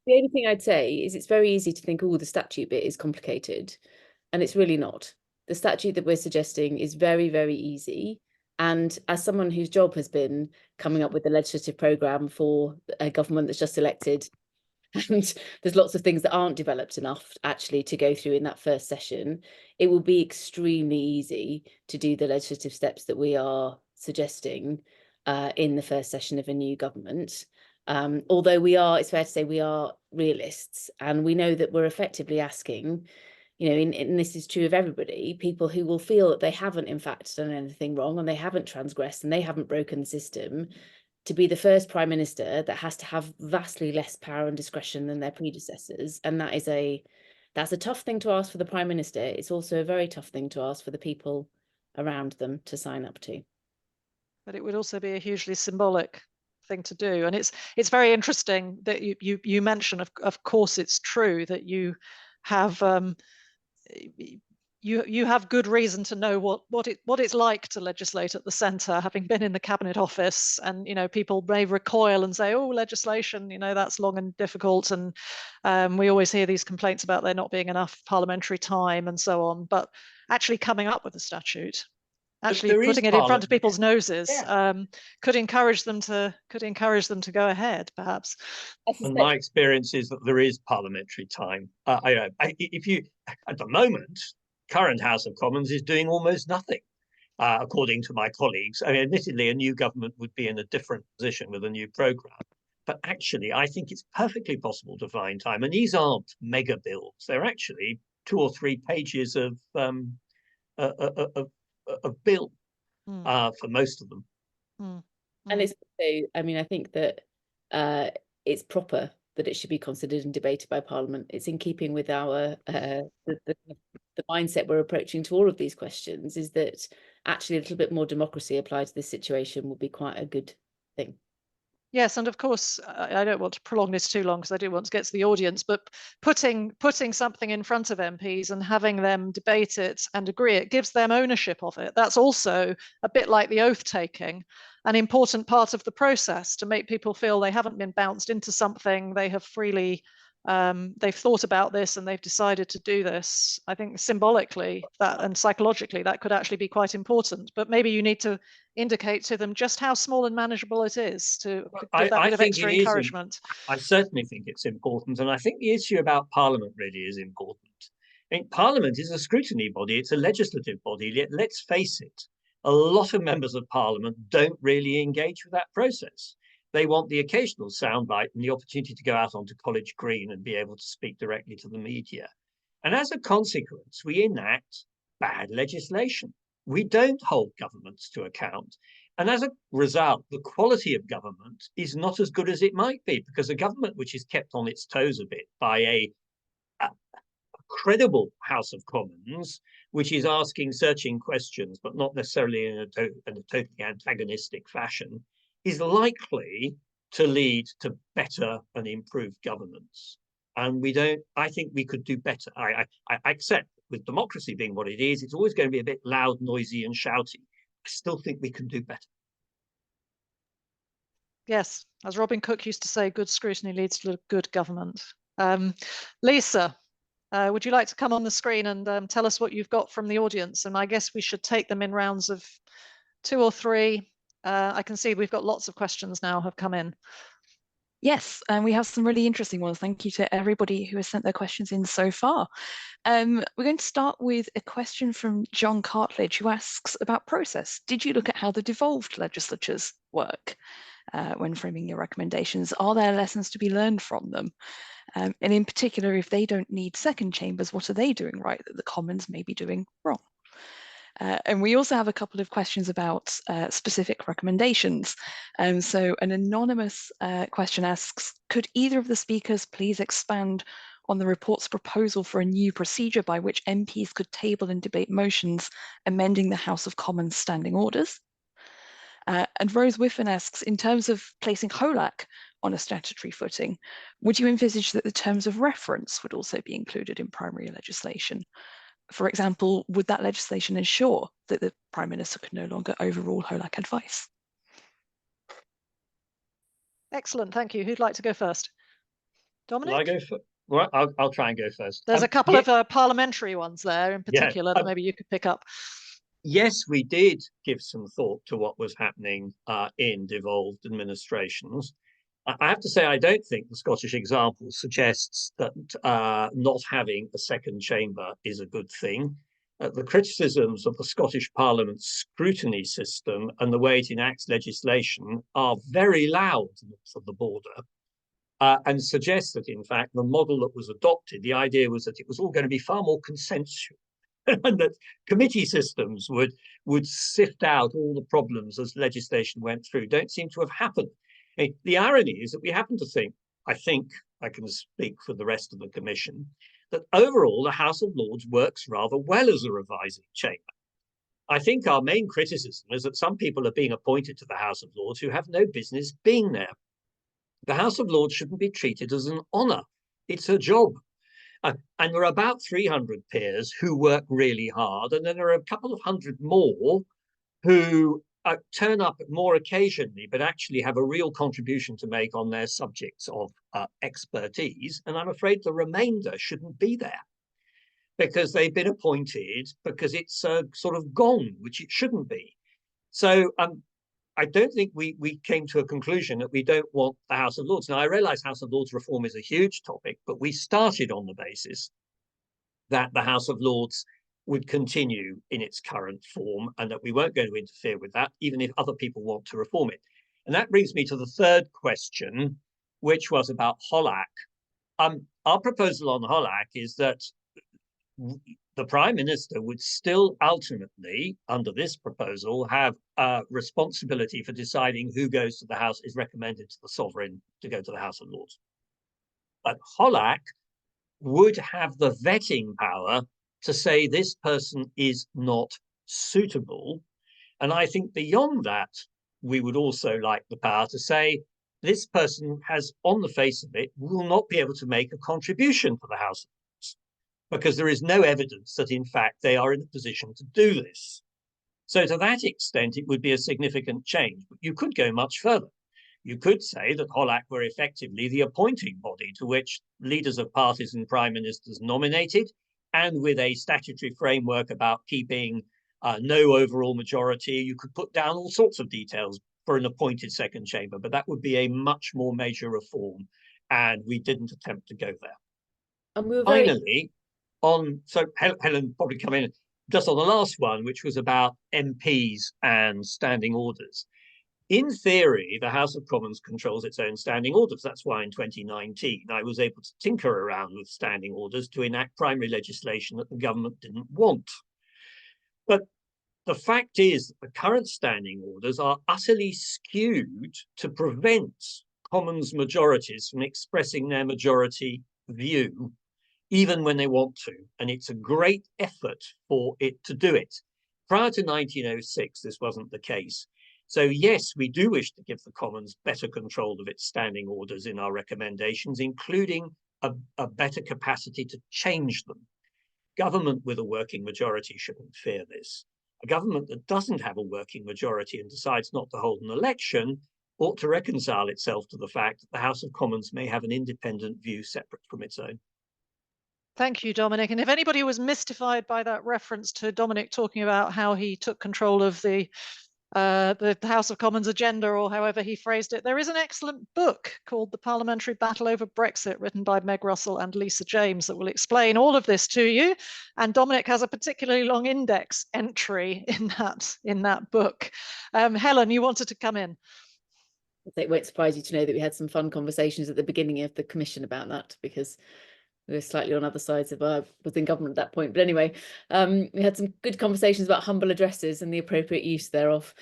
S3: The only thing I'd say is it's very easy to think, oh, the statute bit is complicated, and it's really not. The statute that we're suggesting is very, very easy. And as someone whose job has been coming up with the legislative programme for a government that's just elected, and there's lots of things that aren't developed enough actually to go through in that first session, it will be extremely easy to do the legislative steps that we are suggesting in the first session of a new government. Although it's fair to say we are realists, and we know that we're effectively asking, and this is true of everybody, people who will feel that they haven't in fact done anything wrong and they haven't transgressed and they haven't broken the system, to be the first Prime Minister that has to have vastly less power and discretion than their predecessors. And that's a tough thing to ask for the Prime Minister. It's also a very tough thing to ask for the people around them to sign up to.
S1: But it would also be a hugely symbolic thing to do. And it's very interesting that you mention, of course, it's true that you have you have good reason to know what it's like to legislate at the centre, having been in the Cabinet Office. And people may recoil and say, oh, legislation, that's long and difficult, and we always hear these complaints about there not being enough parliamentary time and so on. But actually coming up with a statute, actually putting it in front of people's noses, could encourage them to go ahead, perhaps.
S2: And my experience is that there is parliamentary time. If you, at the moment, current House of Commons is doing almost nothing, according to my colleagues. I mean, admittedly, a new government would be in a different position with a new programme. But actually, I think it's perfectly possible to find time. And these aren't mega bills. They're actually 2 or 3 pages of bill for most of them.
S3: And it's, I mean, I think that it's proper that it should be considered and debated by Parliament. It's in keeping with our the mindset we're approaching to all of these questions, is that actually a little bit more democracy applied to this situation would be quite a good thing.
S1: Yes, and of course, I don't want to prolong this too long because I do want to get to the audience, but putting something in front of MPs and having them debate it and agree, it gives them ownership of it. That's also a bit like the oath taking, an important part of the process to make people feel they haven't been bounced into something, they have freely, they've thought about this and they've decided to do this. I think symbolically that and psychologically that could actually be quite important, but maybe you need to indicate to them just how small and manageable it is to give that bit of extra encouragement.
S2: I certainly think it's important, and I think the issue about Parliament really is important. I mean, Parliament is a scrutiny body, it's a legislative body, yet let's face it, a lot of members of Parliament don't really engage with that process. They want the occasional soundbite and the opportunity to go out onto College Green and be able to speak directly to the media. And as a consequence, we enact bad legislation. We don't hold governments to account. And as a result, the quality of government is not as good as it might be, because a government which is kept on its toes a bit by a credible House of Commons, which is asking searching questions, but not necessarily in a totally antagonistic fashion, is likely to lead to better and improved governance. And I think we could do better. I accept, with democracy being what it is, it's always going to be a bit loud, noisy and shouty. I still think we can do better.
S1: Yes, as Robin Cook used to say, good scrutiny leads to good government. Lisa, would you like to come on the screen and tell us what you've got from the audience? And I guess we should take them in rounds of 2 or 3. I can see we've got lots of questions now have come in.
S4: Yes, and we have some really interesting ones. Thank you to everybody who has sent their questions in so far. We're going to start with a question from John Cartledge, who asks about process. Did you look at how the devolved legislatures work when framing your recommendations? Are there lessons to be learned from them? And in particular, if they don't need second chambers, what are they doing right that the Commons may be doing wrong? And we also have a couple of questions about specific recommendations. So an anonymous question asks, could either of the speakers please expand on the report's proposal for a new procedure by which MPs could table and debate motions amending the House of Commons standing orders? And Rose Whiffen asks, in terms of placing HOLAC on a statutory footing, would you envisage that the terms of reference would also be included in primary legislation? For example, would that legislation ensure that the Prime Minister could no longer overrule HOLAC advice?
S1: Excellent, thank you. Who'd like to go first? Dominic?
S2: Will I go first? Well, I'll try and go first.
S1: There's a couple of parliamentary ones there in particular that maybe you could pick up.
S2: Yes, we did give some thought to what was happening in devolved administrations. I have to say, I don't think the Scottish example suggests that not having a second chamber is a good thing. The criticisms of the Scottish Parliament's scrutiny system and the way it enacts legislation are very loud north of the border and suggest that, in fact, the model that was adopted, the idea was that it was all going to be far more consensual and that committee systems would sift out all the problems as legislation went through, don't seem to have happened. The irony is that we happen to think, I think I can speak for the rest of the Commission, that overall the House of Lords works rather well as a revising chamber. I think our main criticism is that some people are being appointed to the House of Lords who have no business being there. The House of Lords shouldn't be treated as an honour. It's a job. And there are about 300 peers who work really hard, and then there are a couple of hundred more who turn up more occasionally, but actually have a real contribution to make on their subjects of expertise. And I'm afraid the remainder shouldn't be there because they've been appointed because it's sort of gone, which it shouldn't be. So I don't think we came to a conclusion that we don't want the House of Lords. Now, I realise House of Lords reform is a huge topic, but we started on the basis that the House of Lords would continue in its current form and that we weren't going to interfere with that, even if other people want to reform it. And that brings me to the third question, which was about HOLAC. Our proposal on HOLAC is that the Prime Minister would still ultimately, under this proposal, have a responsibility for deciding who goes to the House, is recommended to the Sovereign to go to the House of Lords. But HOLAC would have the vetting power to say this person is not suitable. And I think beyond that, we would also like the power to say this person has, on the face of it, will not be able to make a contribution to the House of Commons because there is no evidence that, in fact, they are in a position to do this. So to that extent, it would be a significant change. But you could go much further. You could say that HOLAC were effectively the appointing body to which leaders of parties and prime ministers nominated, and with a statutory framework about keeping no overall majority. You could put down all sorts of details for an appointed second chamber, but that would be a much more major reform, and we didn't attempt to go there.
S3: And we were
S2: Finally, so Helen probably come in just on the last one, which was about MPs and standing orders. In theory, the House of Commons controls its own standing orders. That's why in 2019, I was able to tinker around with standing orders to enact primary legislation that the government didn't want. But the fact is that the current standing orders are utterly skewed to prevent Commons majorities from expressing their majority view, even when they want to. And it's a great effort for it to do it. Prior to 1906, this wasn't the case. So yes, we do wish to give the Commons better control of its standing orders in our recommendations, including a better capacity to change them. Government with a working majority shouldn't fear this. A government that doesn't have a working majority and decides not to hold an election ought to reconcile itself to the fact that the House of Commons may have an independent view separate from its own.
S1: Thank you, Dominic. And if anybody was mystified by that reference to Dominic talking about how he took control of the House of Commons agenda, or however he phrased it, there is an excellent book called The Parliamentary Battle Over Brexit, written by Meg Russell and Lisa James, that will explain all of this to you. And Dominic has a particularly long index entry in that book. Helen, you wanted to come in.
S3: It won't surprise you to know that we had some fun conversations at the beginning of the commission about that, because we were slightly on other sides of within government at that point. But anyway, we had some good conversations about humble addresses and the appropriate use thereof.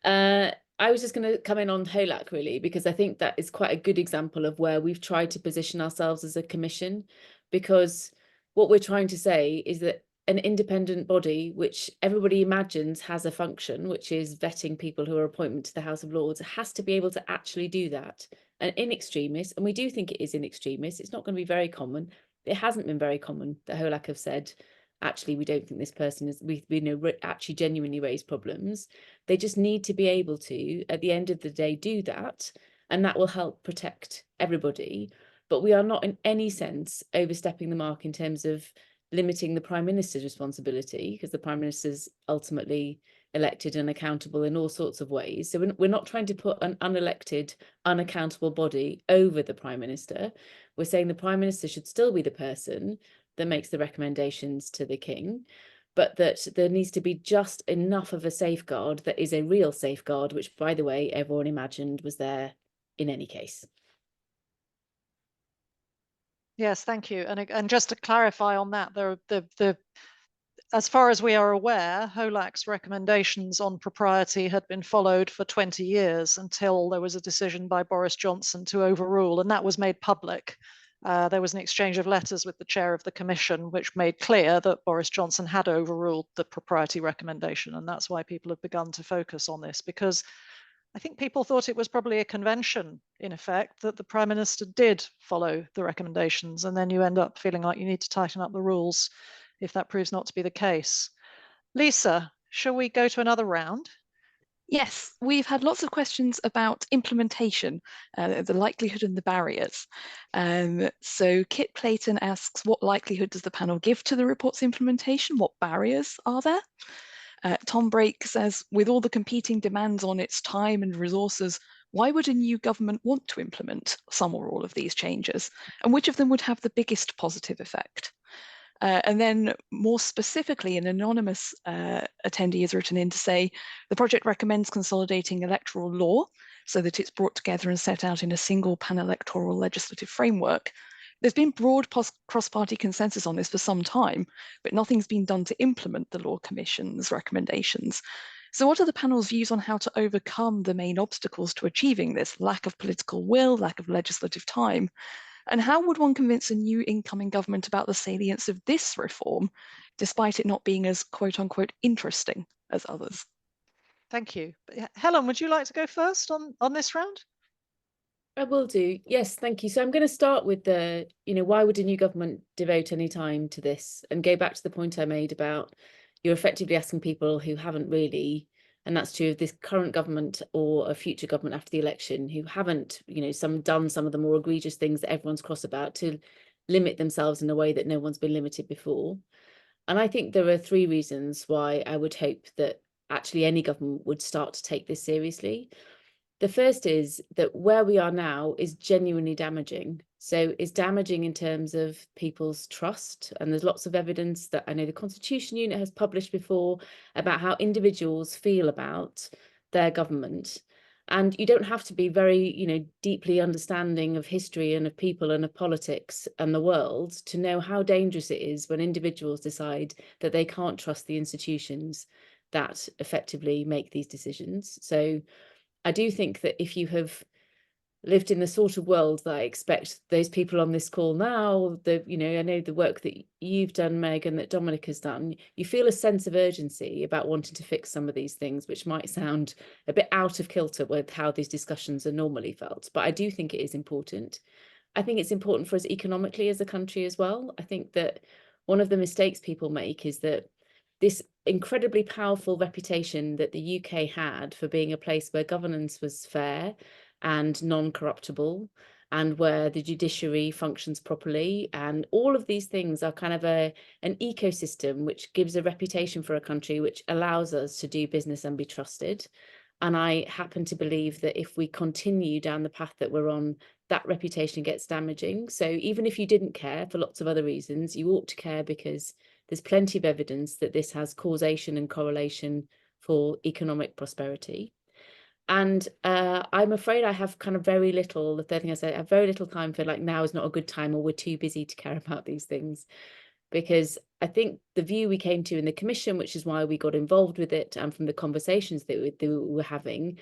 S3: I was just going to come in on HOLAC, really, because I think that is quite a good example of where we've tried to position ourselves as a commission, because what we're trying to say is that an independent body, which everybody imagines has a function, which is vetting people who are appointed to the House of Lords, has to be able to actually do that. And in extremis, and we do think it is in extremis, it's not going to be very common. It hasn't been very common that HOLAC have said, actually, we don't think this person is, we know, actually genuinely raise problems. They just need to be able to, at the end of the day, do that, and that will help protect everybody. But we are not in any sense overstepping the mark in terms of limiting the Prime Minister's responsibility, because the Prime Minister's ultimately elected and accountable in all sorts of ways. So we're not trying to put an unelected, unaccountable body over the Prime Minister. We're saying the Prime Minister should still be the person that makes the recommendations to the King, but that there needs to be just enough of a safeguard that is a real safeguard, which, by the way, everyone imagined was there in any case.
S1: Yes, thank you. And just to clarify on that, as far as we are aware, HOLAC's recommendations on propriety had been followed for 20 years until there was a decision by Boris Johnson to overrule, and that was made public. There was an exchange of letters with the chair of the commission, which made clear that Boris Johnson had overruled the propriety recommendation. And that's why people have begun to focus on this, because I think people thought it was probably a convention, in effect, that the Prime Minister did follow the recommendations, and then you end up feeling like you need to tighten up the rules if that proves not to be the case. Lisa, shall we go to another round?
S4: Yes, we've had lots of questions about implementation, the likelihood and the barriers. So Kit Clayton asks, what likelihood does the panel give to the report's implementation? What barriers are there? Tom Brake says, with all the competing demands on its time and resources, why would a new government want to implement some or all of these changes? And which of them would have the biggest positive effect? And then more specifically, an anonymous attendee has written in to say, the project recommends consolidating electoral law so that it's brought together and set out in a single pan-electoral legislative framework. There's been broad cross-party consensus on this for some time, but nothing's been done to implement the Law Commission's recommendations. So what are the panel's views on how to overcome the main obstacles to achieving this? Lack of political will, lack of legislative time. And how would one convince a new incoming government about the salience of this reform, despite it not being as quote unquote interesting as others?
S1: Thank you. Helen, would you like to go first on this round?
S3: I will do. Yes, thank you. So I'm going to start with the, why would a new government devote any time to this, and go back to the point I made about you're effectively asking people who haven't really, and that's true of this current government or a future government after the election, who haven't, done some of the more egregious things that everyone's cross about, to limit themselves in a way that no one's been limited before. And I think there are three reasons why I would hope that actually any government would start to take this seriously. The first is that where we are now is genuinely damaging. So it's damaging in terms of people's trust. And there's lots of evidence that I know the Constitution Unit has published before about how individuals feel about their government. And you don't have to be very, deeply understanding of history and of people and of politics and the world to know how dangerous it is when individuals decide that they can't trust the institutions that effectively make these decisions. So I do think that if you have lived in the sort of world that I expect those people on this call now, I know the work that you've done, Meg, and that Dominic has done, you feel a sense of urgency about wanting to fix some of these things, which might sound a bit out of kilter with how these discussions are normally felt. But I do think it is important. I think it's important for us economically as a country as well. I think that one of the mistakes people make is that this incredibly powerful reputation that the UK had for being a place where governance was fair and non-corruptible, and where the judiciary functions properly, and all of these things are kind of an ecosystem which gives a reputation for a country which allows us to do business and be trusted. And I happen to believe that if we continue down the path that we're on, that reputation gets damaging. So even if you didn't care for lots of other reasons, you ought to care because there's plenty of evidence that this has causation and correlation for economic prosperity. And I'm afraid I have kind of very little, the third thing I said, I have very little time for now is not a good time, or we're too busy to care about these things. Because I think the view we came to in the commission, which is why we got involved with it, and from the conversations that we were having,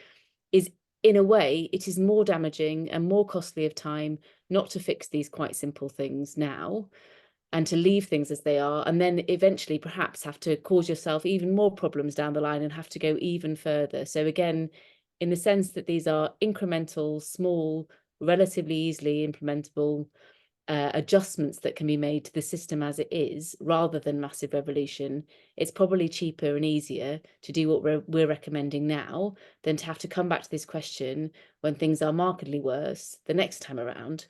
S3: is in a way, it is more damaging and more costly of time not to fix these quite simple things now, and to leave things as they are, and then eventually perhaps have to cause yourself even more problems down the line and have to go even further. So again, in the sense that these are incremental, small, relatively easily implementable adjustments that can be made to the system as it is, rather than massive revolution, it's probably cheaper and easier to do what we're recommending now than to have to come back to this question when things are markedly worse the next time around.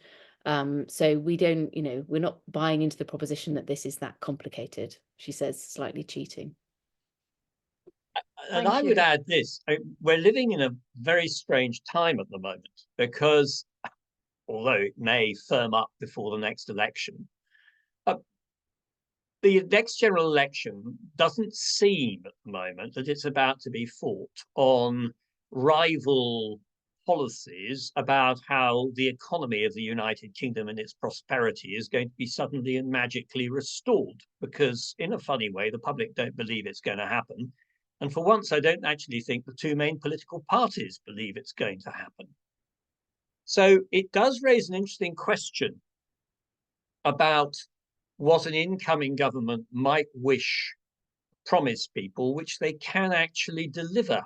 S3: So we don't, we're not buying into the proposition that this is that complicated, she says, slightly cheating.
S2: And I would add this, we're living in a very strange time at the moment, because although it may firm up before the next election, the next general election doesn't seem at the moment that it's about to be fought on rival policies about how the economy of the United Kingdom and its prosperity is going to be suddenly and magically restored, because in a funny way, the public don't believe it's going to happen. And for once, I don't actually think the two main political parties believe it's going to happen. So it does raise an interesting question about what an incoming government might wish to promise people, which they can actually deliver.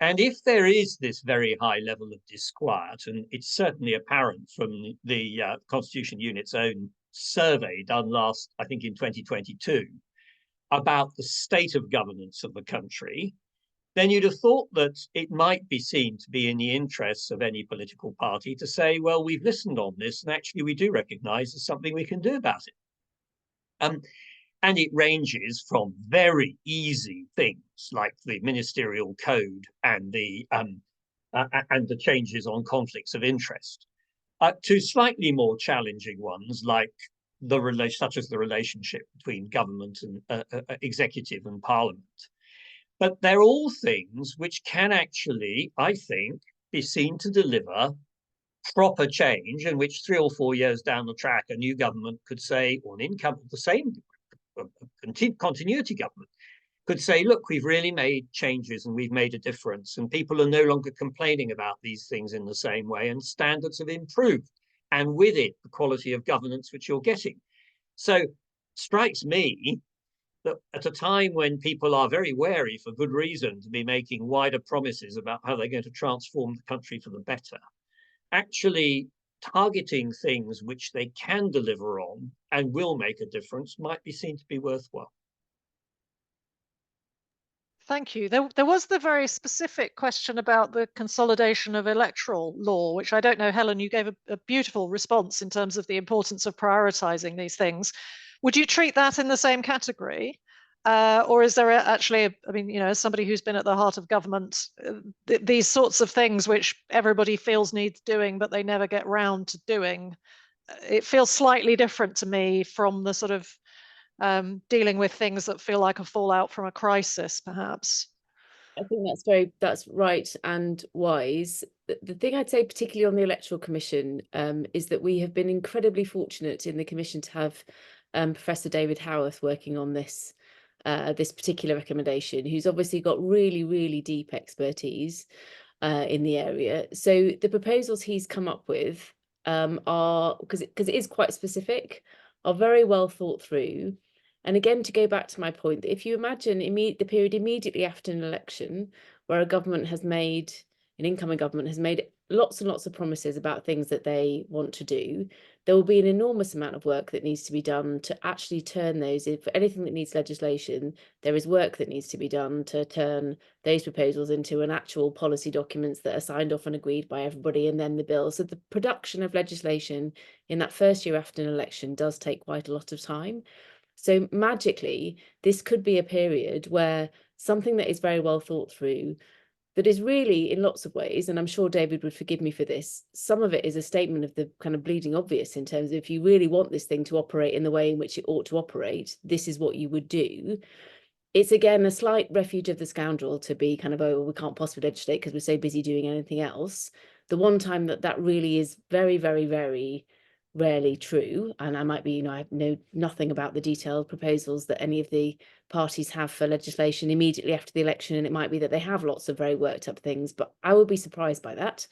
S2: And if there is this very high level of disquiet, and it's certainly apparent from the Constitution Unit's own survey done last, I think in 2022, about the state of governance of the country, then you'd have thought that it might be seen to be in the interests of any political party to say, well, we've listened on this, and actually we do recognise there's something we can do about it. And it ranges from very easy things like the ministerial code and the changes on conflicts of interest, to slightly more challenging ones like such as the relationship between government and executive and parliament. But they're all things which can actually, I think, be seen to deliver proper change, in which 3 or 4 years down the track, a new government could say, or an income of the same continuity government could say, look, we've really made changes and we've made a difference, and people are no longer complaining about these things in the same way, and standards have improved. and with it, the quality of governance which you're getting. So strikes me that at a time when people are very wary, for good reason, to be making wider promises about how they're going to transform the country for the better, actually targeting things which they can deliver on and will make a difference might be seen to be worthwhile.
S1: Thank you. There was the very specific question about the consolidation of electoral law, which I don't know, Helen, you gave a beautiful response in terms of the importance of prioritizing these things. Would you treat that in the same category? Or is there actually, I mean, you know, as somebody who's been at the heart of government, these sorts of things which everybody feels needs doing, but they never get round to doing, it feels slightly different to me from the sort of dealing with things that feel like a fallout from a crisis, perhaps.
S3: I think that's right and wise. The thing I'd say, particularly on the Electoral Commission, is that we have been incredibly fortunate in the Commission to have Professor David Howarth working on this particular recommendation, who's obviously got really, really deep expertise in the area. So the proposals he's come up with are, because it is quite specific, are very well thought through. And again, to go back to my point, if you imagine the period immediately after an election where an incoming government has made lots and lots of promises about things that they want to do, there will be an enormous amount of work that needs to be done to actually turn those, for anything that needs legislation, there is work that needs to be done to turn those proposals into an actual policy documents that are signed off and agreed by everybody, and then the bill. So the production of legislation in that first year after an election does take quite a lot of time. So magically, this could be a period where something that is very well thought through, that is really, in lots of ways, and I'm sure David would forgive me for this, some of it is a statement of the kind of bleeding obvious in terms of, if you really want this thing to operate in the way in which it ought to operate, this is what you would do. It's again a slight refuge of the scoundrel to be kind of, oh, we can't possibly legislate because we're so busy doing anything else. The one time that really is very, very, very rarely true, and I might be, you know, I know nothing about the detailed proposals that any of the parties have for legislation immediately after the election, and it might be that they have lots of very worked up things, but I would be surprised by that.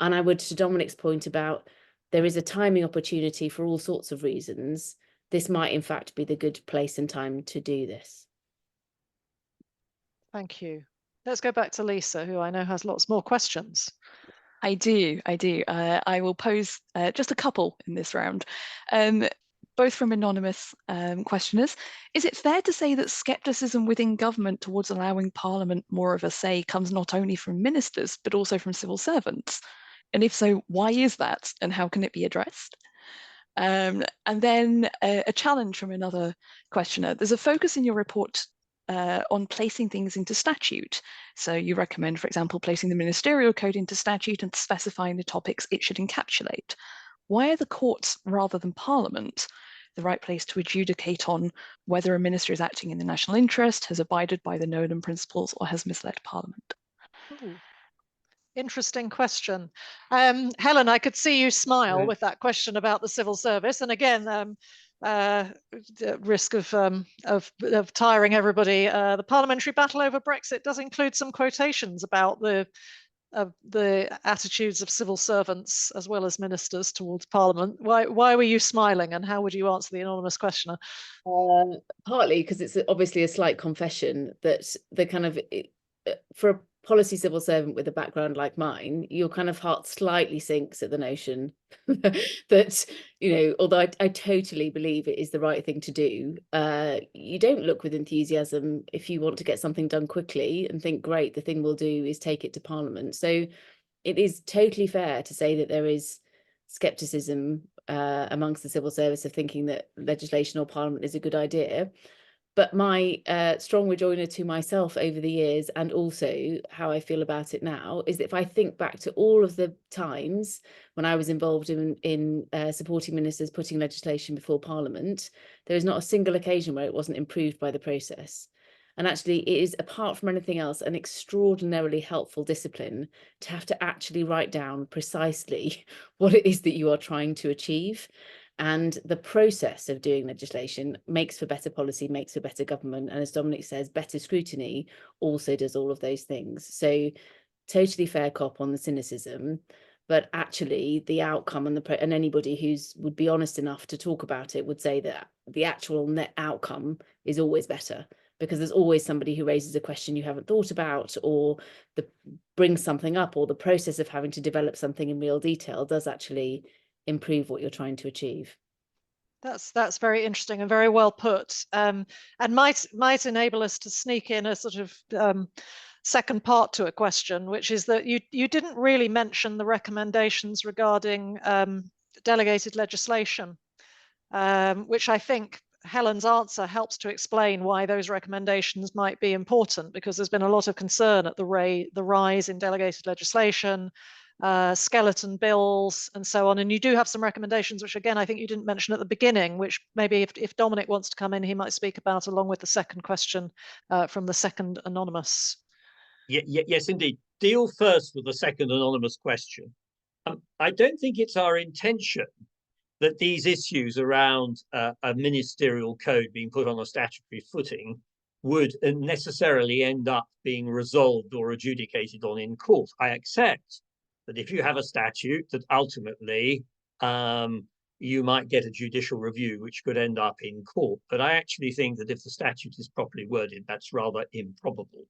S3: And I would, to Dominic's point about there is a timing opportunity for all sorts of reasons, this might in fact be the good place and time to do this.
S1: Thank you. Let's go back to Lisa, who I know has lots more questions.
S4: I do. I will pose just a couple in this round, both from anonymous questioners. Is it fair to say that scepticism within government towards allowing Parliament more of a say comes not only from ministers, but also from civil servants? And if so, why is that, and how can it be addressed? And then a challenge from another questioner. There's a focus in your report on placing things into statute. So you recommend, for example, placing the ministerial code into statute and specifying the topics it should encapsulate. Why are the courts, rather than Parliament, the right place to adjudicate on whether a minister is acting in the national interest, has abided by the Nolan principles, or has misled Parliament?
S1: Ooh. Interesting question. Helen, I could see you smile with that question about the civil service. And again, the risk of tiring everybody, the parliamentary battle over Brexit does include some quotations about the attitudes of civil servants as well as ministers towards Parliament. Why were you smiling, and how would you answer the anonymous questioner?
S3: Partly because it's obviously a slight confession that the kind of, for a policy civil servant with a background like mine, your kind of heart slightly sinks at the notion that, you know, although I totally believe it is the right thing to do, you don't look with enthusiasm if you want to get something done quickly and think, great, the thing we'll do is take it to Parliament. So it is totally fair to say that there is scepticism amongst the civil service of thinking that legislation or Parliament is a good idea. But my strong rejoinder to myself over the years, and also how I feel about it now, is that if I think back to all of the times when I was involved in supporting ministers putting legislation before Parliament, there is not a single occasion where it wasn't improved by the process. And actually, it is, apart from anything else, an extraordinarily helpful discipline to have to actually write down precisely what it is that you are trying to achieve. And the process of doing legislation makes for better policy, makes for better government. And as Dominic says, better scrutiny also does all of those things. So totally fair cop on the cynicism. But actually, the outcome and anybody would be honest enough to talk about it would say that the actual net outcome is always better, because there's always somebody who raises a question you haven't thought about, or brings something up, or the process of having to develop something in real detail does actually improve what you're trying to achieve.
S1: That's very interesting and very well put, and might enable us to sneak in a sort of second part to a question, which is that you didn't really mention the recommendations regarding delegated legislation, which I think Helen's answer helps to explain why those recommendations might be important, because there's been a lot of concern at the rise in delegated legislation, skeleton bills, and so on. And you do have some recommendations, which again, I think you didn't mention at the beginning, which maybe if Dominic wants to come in, he might speak about along with the second question from the second anonymous.
S2: Yes, indeed. Deal first with the second anonymous question. I don't think it's our intention that these issues around a ministerial code being put on a statutory footing would necessarily end up being resolved or adjudicated on in court. I accept that if you have a statute, that ultimately you might get a judicial review, which could end up in court. But I actually think that if the statute is properly worded, that's rather improbable,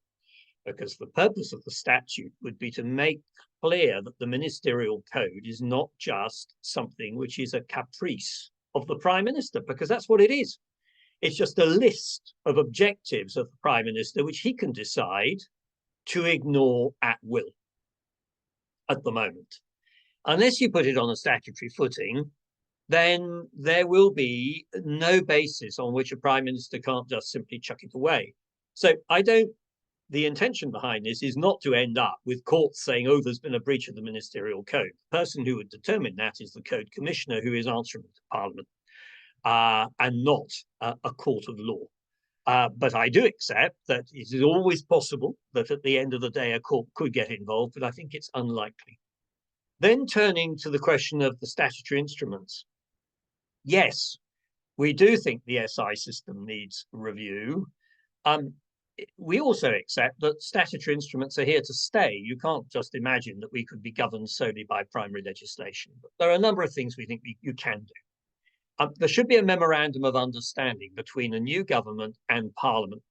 S2: because the purpose of the statute would be to make clear that the ministerial code is not just something which is a caprice of the Prime Minister, because that's what it is. It's just a list of objectives of the Prime Minister, which he can decide to ignore at will at the moment. Unless you put it on a statutory footing, then there will be no basis on which a Prime Minister can't just simply chuck it away. So the intention behind this is not to end up with courts saying, oh, there's been a breach of the ministerial code. The person who would determine that is the Code Commissioner, who is answerable to Parliament, and not a court of law. But I do accept that it is always possible that at the end of the day, a court could get involved, but I think it's unlikely. Then turning to the question of the statutory instruments. Yes, we do think the SI system needs review. We also accept that statutory instruments are here to stay. You can't just imagine that we could be governed solely by primary legislation. But there are a number of things we think you can do. There should be a memorandum of understanding between a new government and Parliament.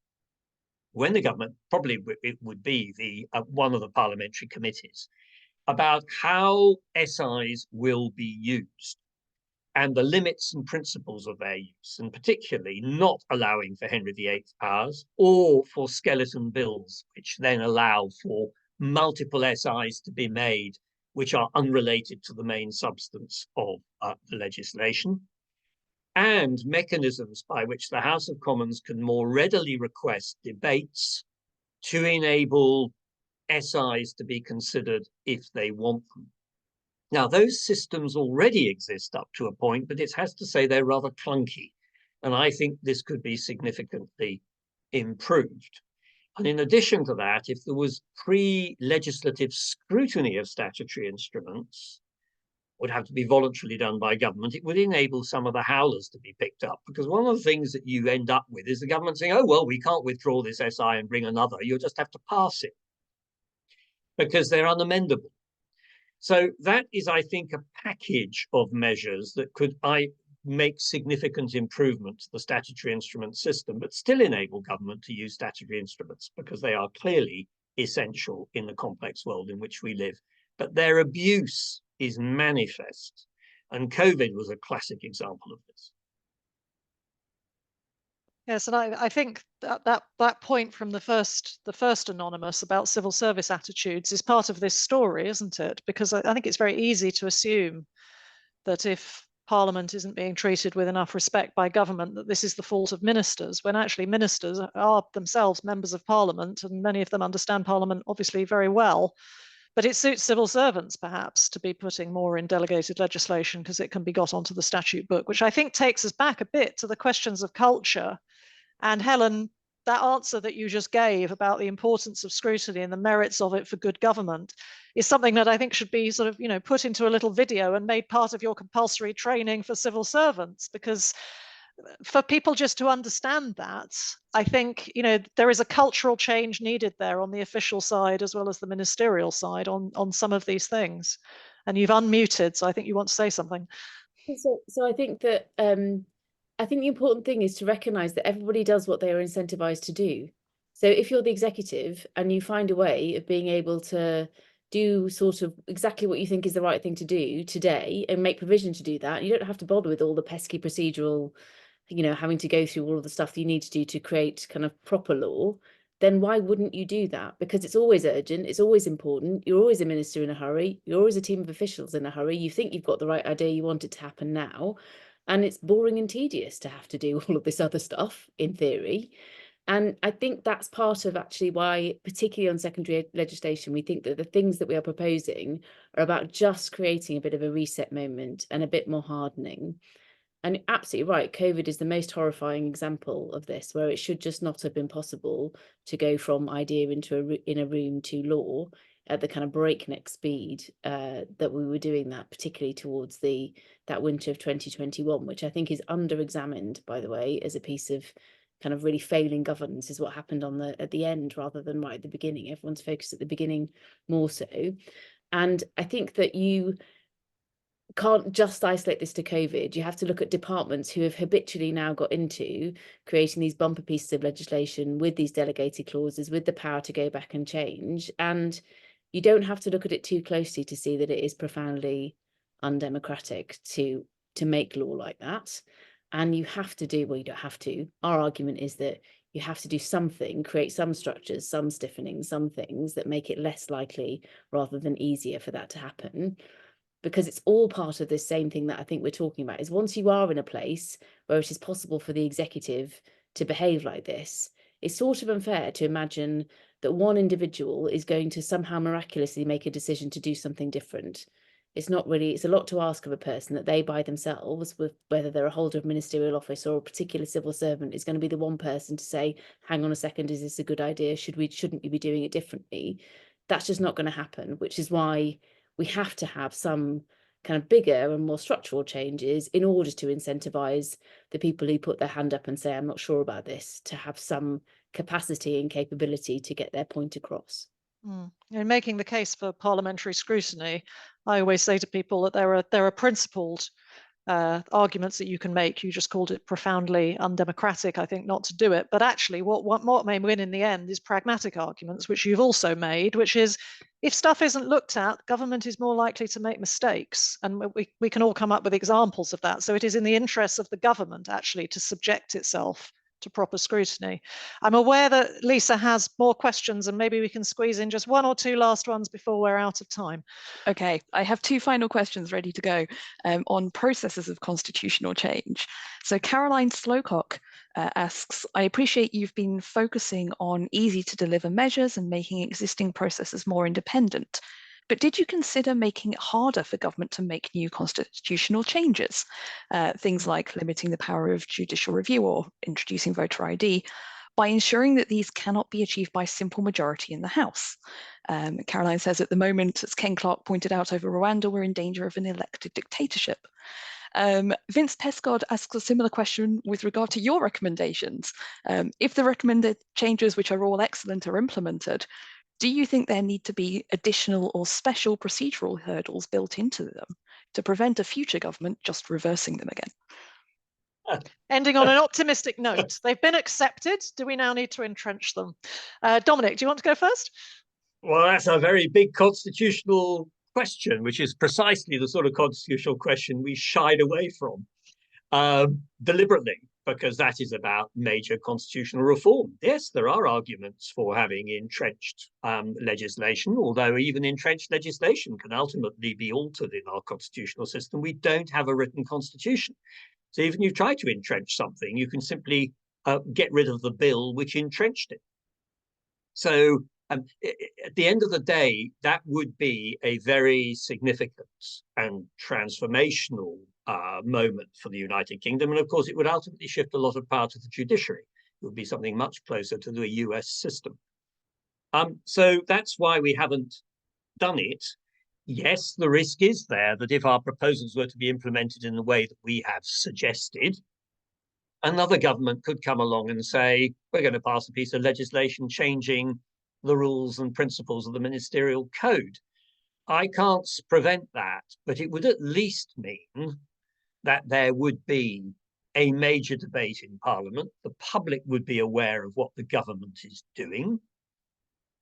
S2: When the government, probably it would be one of the parliamentary committees, about how SIs will be used and the limits and principles of their use, and particularly not allowing for Henry VIII powers or for skeleton bills, which then allow for multiple SIs to be made, which are unrelated to the main substance of the legislation, and mechanisms by which the House of Commons can more readily request debates to enable SIs to be considered if they want them. Now, those systems already exist up to a point, but it has to say they're rather clunky. And I think this could be significantly improved. And in addition to that, if there was pre-legislative scrutiny of statutory instruments, would have to be voluntarily done by government, it would enable some of the howlers to be picked up. Because one of the things that you end up with is the government saying, oh, well, we can't withdraw this SI and bring another. You'll just have to pass it because they're unamendable. So that is, I think, a package of measures that could make significant improvement to the statutory instrument system, but still enable government to use statutory instruments because they are clearly essential in the complex world in which we live. But their abuse is manifest, and COVID was a classic example of this.
S1: Yes, and I think that point from the first anonymous about civil service attitudes is part of this story, isn't it? Because I think it's very easy to assume that if Parliament isn't being treated with enough respect by government, that this is the fault of ministers, when actually ministers are themselves members of Parliament, and many of them understand Parliament obviously very well. But it suits civil servants, perhaps, to be putting more in delegated legislation because it can be got onto the statute book, which I think takes us back a bit to the questions of culture. And Helen, that answer that you just gave about the importance of scrutiny and the merits of it for good government is something that I think should be sort of, put into a little video and made part of your compulsory training for civil servants, because for people just to understand that, I think, you know, there is a cultural change needed there on the official side as well as the ministerial side on some of these things. And you've unmuted, so I think you want to say something.
S3: So I think that I think the important thing is to recognise that everybody does what they are incentivised to do. So if you're the executive and you find a way of being able to do sort of exactly what you think is the right thing to do today and make provision to do that, you don't have to bother with all the pesky procedural, you know, having to go through all of the stuff that you need to do to create kind of proper law. Then why wouldn't you do that? Because it's always urgent, it's always important, you're always a minister in a hurry, you're always a team of officials in a hurry, you think you've got the right idea, you want it to happen now, and it's boring and tedious to have to do all of this other stuff, in theory. And I think that's part of actually why, particularly on secondary legislation, we think that the things that we are proposing are about just creating a bit of a reset moment and a bit more hardening. And you're absolutely right, COVID is the most horrifying example of this, where it should just not have been possible to go from idea into in a room to law at the kind of breakneck speed that we were doing that, particularly towards that winter of 2021, which I think is under-examined, by the way, as a piece of kind of really failing governance, is what happened at the end rather than right at the beginning. Everyone's focused at the beginning more so. And I think that you can't just isolate this to COVID. You have to look at departments who have habitually now got into creating these bumper pieces of legislation with these delegated clauses, with the power to go back and change. And you don't have to look at it too closely to see that it is profoundly undemocratic to make law like that. And you have to do, well, you don't have to. Our argument is that you have to do something, create some structures, some stiffening, some things that make it less likely rather than easier for that to happen. Because it's all part of this same thing that I think we're talking about, is once you are in a place where it is possible for the executive to behave like this, it's sort of unfair to imagine that one individual is going to somehow miraculously make a decision to do something different. It's not really, it's a lot to ask of a person that they by themselves, with whether they're a holder of ministerial office or a particular civil servant, is going to be the one person to say, hang on a second, is this a good idea? Shouldn't we be doing it differently? That's just not going to happen, which is why we have to have some kind of bigger and more structural changes in order to incentivize the people who put their hand up and say, I'm not sure about this, to have some capacity and capability to get their point across.
S1: In making the case for parliamentary scrutiny, I always say to people that there are principled arguments that you can make. You just called it profoundly undemocratic, I think, not to do it. But actually, what may win in the end is pragmatic arguments, which you've also made, which is, if stuff isn't looked at, government is more likely to make mistakes. And we can all come up with examples of that. So it is in the interests of the government, actually, to subject itself to proper scrutiny. I'm aware that Lisa has more questions, and maybe we can squeeze in just one or two last ones before we're out of time.
S4: Okay, I have two final questions ready to go on processes of constitutional change. So Caroline Slowcock asks, I appreciate you've been focusing on easy to deliver measures and making existing processes more independent. But did you consider making it harder for government to make new constitutional changes? Things like limiting the power of judicial review or introducing voter ID, by ensuring that these cannot be achieved by simple majority in the House. Caroline says, at the moment, as Ken Clarke pointed out over Rwanda, we're in danger of an elected dictatorship. Vince Pescod asks a similar question with regard to your recommendations. If the recommended changes, which are all excellent, are implemented, do you think there need to be additional or special procedural hurdles built into them to prevent a future government just reversing them again?
S1: Ending on an optimistic note, they've been accepted. Do we now need to entrench them? Dominic, do you want to go first?
S2: Well, that's a very big constitutional question, which is precisely the sort of constitutional question we shied away from deliberately, because that is about major constitutional reform. Yes, there are arguments for having entrenched legislation, although even entrenched legislation can ultimately be altered in our constitutional system. We don't have a written constitution. So even if you try to entrench something, you can simply get rid of the bill which entrenched it. So at the end of the day, that would be a very significant and transformational moment for the United Kingdom. And of course, it would ultimately shift a lot of power to the judiciary. It would be something much closer to the US system. So that's why we haven't done it. Yes, the risk is there that if our proposals were to be implemented in the way that we have suggested, another government could come along and say, we're going to pass a piece of legislation changing the rules and principles of the ministerial code. I can't prevent that, but it would at least mean that there would be a major debate in Parliament. The public would be aware of what the government is doing.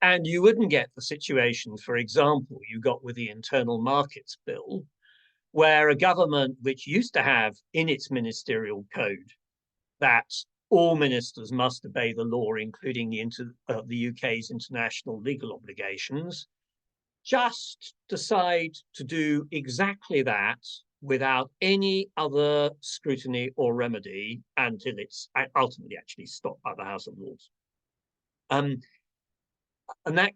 S2: And you wouldn't get the situation, for example, you got with the Internal Markets Bill, where a government which used to have in its ministerial code that all ministers must obey the law, including the UK's international legal obligations, just decide to do exactly that without any other scrutiny or remedy until it's ultimately actually stopped by the House of Lords. And that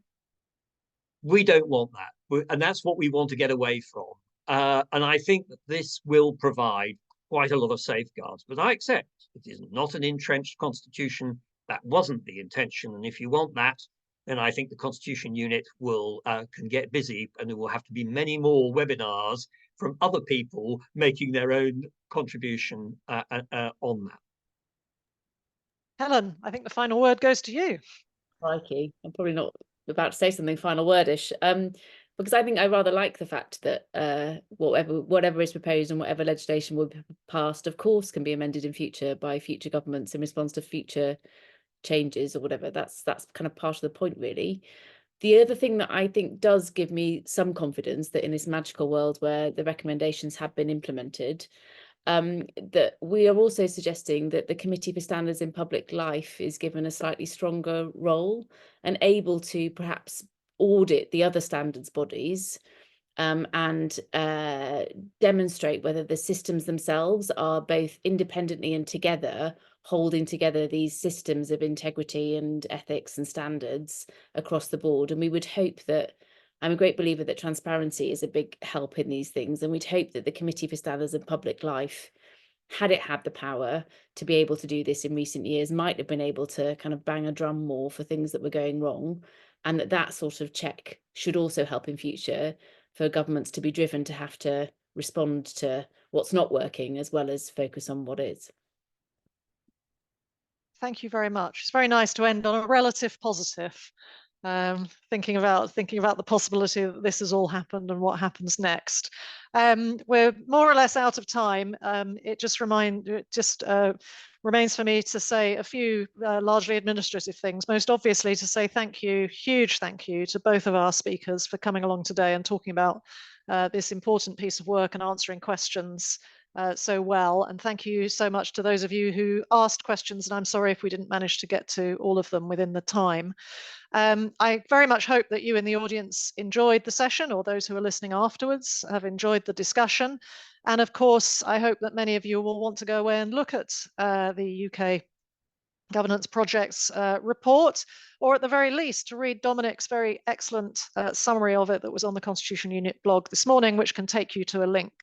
S2: we don't want that, and that's what we want to get away from. And I think that this will provide quite a lot of safeguards. But I accept it is not an entrenched constitution. That wasn't the intention. And if you want that, then I think the Constitution Unit will can get busy, and there will have to be many more webinars from other people making their own contribution on that.
S1: Helen, I think the final word goes to you.
S3: Crikey, I'm probably not about to say something final wordish, because I think I rather like the fact that whatever is proposed and whatever legislation will be passed, of course, can be amended in future by future governments in response to future changes or whatever. That's kind of part of the point, really. The other thing that I think does give me some confidence that in this magical world where the recommendations have been implemented, that we are also suggesting that the Committee for Standards in Public Life is given a slightly stronger role and able to perhaps audit the other standards bodies and demonstrate whether the systems themselves are both independently and together holding together these systems of integrity and ethics and standards across the board. And we would hope that, I'm a great believer that transparency is a big help in these things, and we'd hope that the Committee for Standards in Public Life, had it had the power to be able to do this in recent years, might have been able to kind of bang a drum more for things that were going wrong, and that sort of check should also help in future for governments to be driven to have to respond to what's not working as well as focus on what is.
S1: Thank you very much. It's very nice to end on a relative positive. Thinking about the possibility that this has all happened and what happens next. We're more or less out of time. It just remains for me to say a few largely administrative things. Most obviously to say thank you, huge thank you to both of our speakers for coming along today and talking about this important piece of work and answering questions so well. And thank you so much to those of you who asked questions, and I'm sorry if we didn't manage to get to all of them within the time. I very much hope that you in the audience enjoyed the session, or those who are listening afterwards have enjoyed the discussion. And of course, I hope that many of you will want to go away and look at the UK Governance Project's report, or at the very least to read Dominic's very excellent summary of it that was on the Constitution Unit blog this morning, which can take you to a link.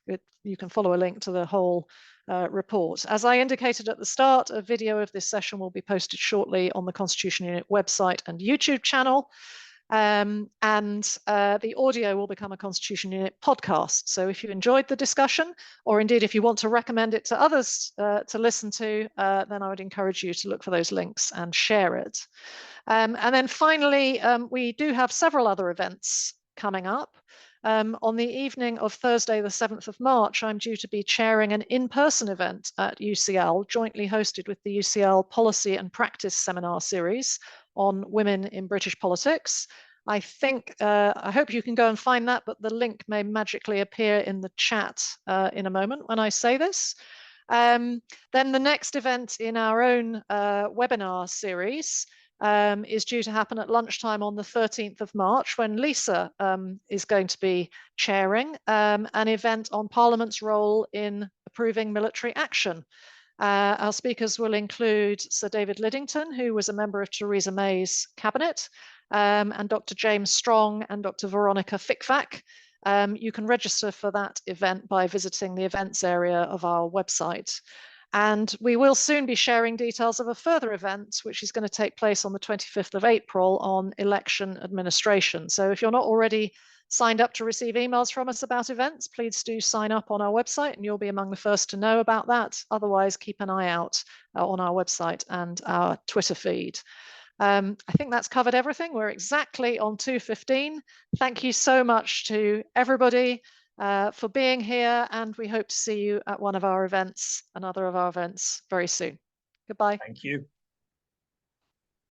S1: You can follow a link to the whole report. As I indicated at the start, a video of this session will be posted shortly on the Constitution Unit website and YouTube channel. And the audio will become a Constitution Unit podcast. So if you enjoyed the discussion, or indeed if you want to recommend it to others to listen to, then I would encourage you to look for those links and share it. And then finally, we do have several other events coming up. On the evening of Thursday, the 7th of March, I'm due to be chairing an in-person event at UCL, jointly hosted with the UCL Policy and Practice Seminar Series on women in British politics. I hope you can go and find that, but the link may magically appear in the chat in a moment when I say this. Then the next event in our own webinar series is due to happen at lunchtime on the 13th of March, when Lisa is going to be chairing an event on Parliament's role in approving military action. Our speakers will include Sir David Lidington, who was a member of Theresa May's cabinet, and Dr. James Strong and Dr. Veronica Fickfack. You can register for that event by visiting the events area of our website. And we will soon be sharing details of a further event, which is going to take place on the 25th of April on election administration. So if you're not already signed up to receive emails from us about events, please do sign up on our website and you'll be among the first to know about that. Otherwise, keep an eye out on our website and our Twitter feed. I think that's covered everything. We're exactly on 2:15. Thank you so much to everybody for being here, and we hope to see you at one of our events, another of our events, very soon. Goodbye.
S2: Thank you.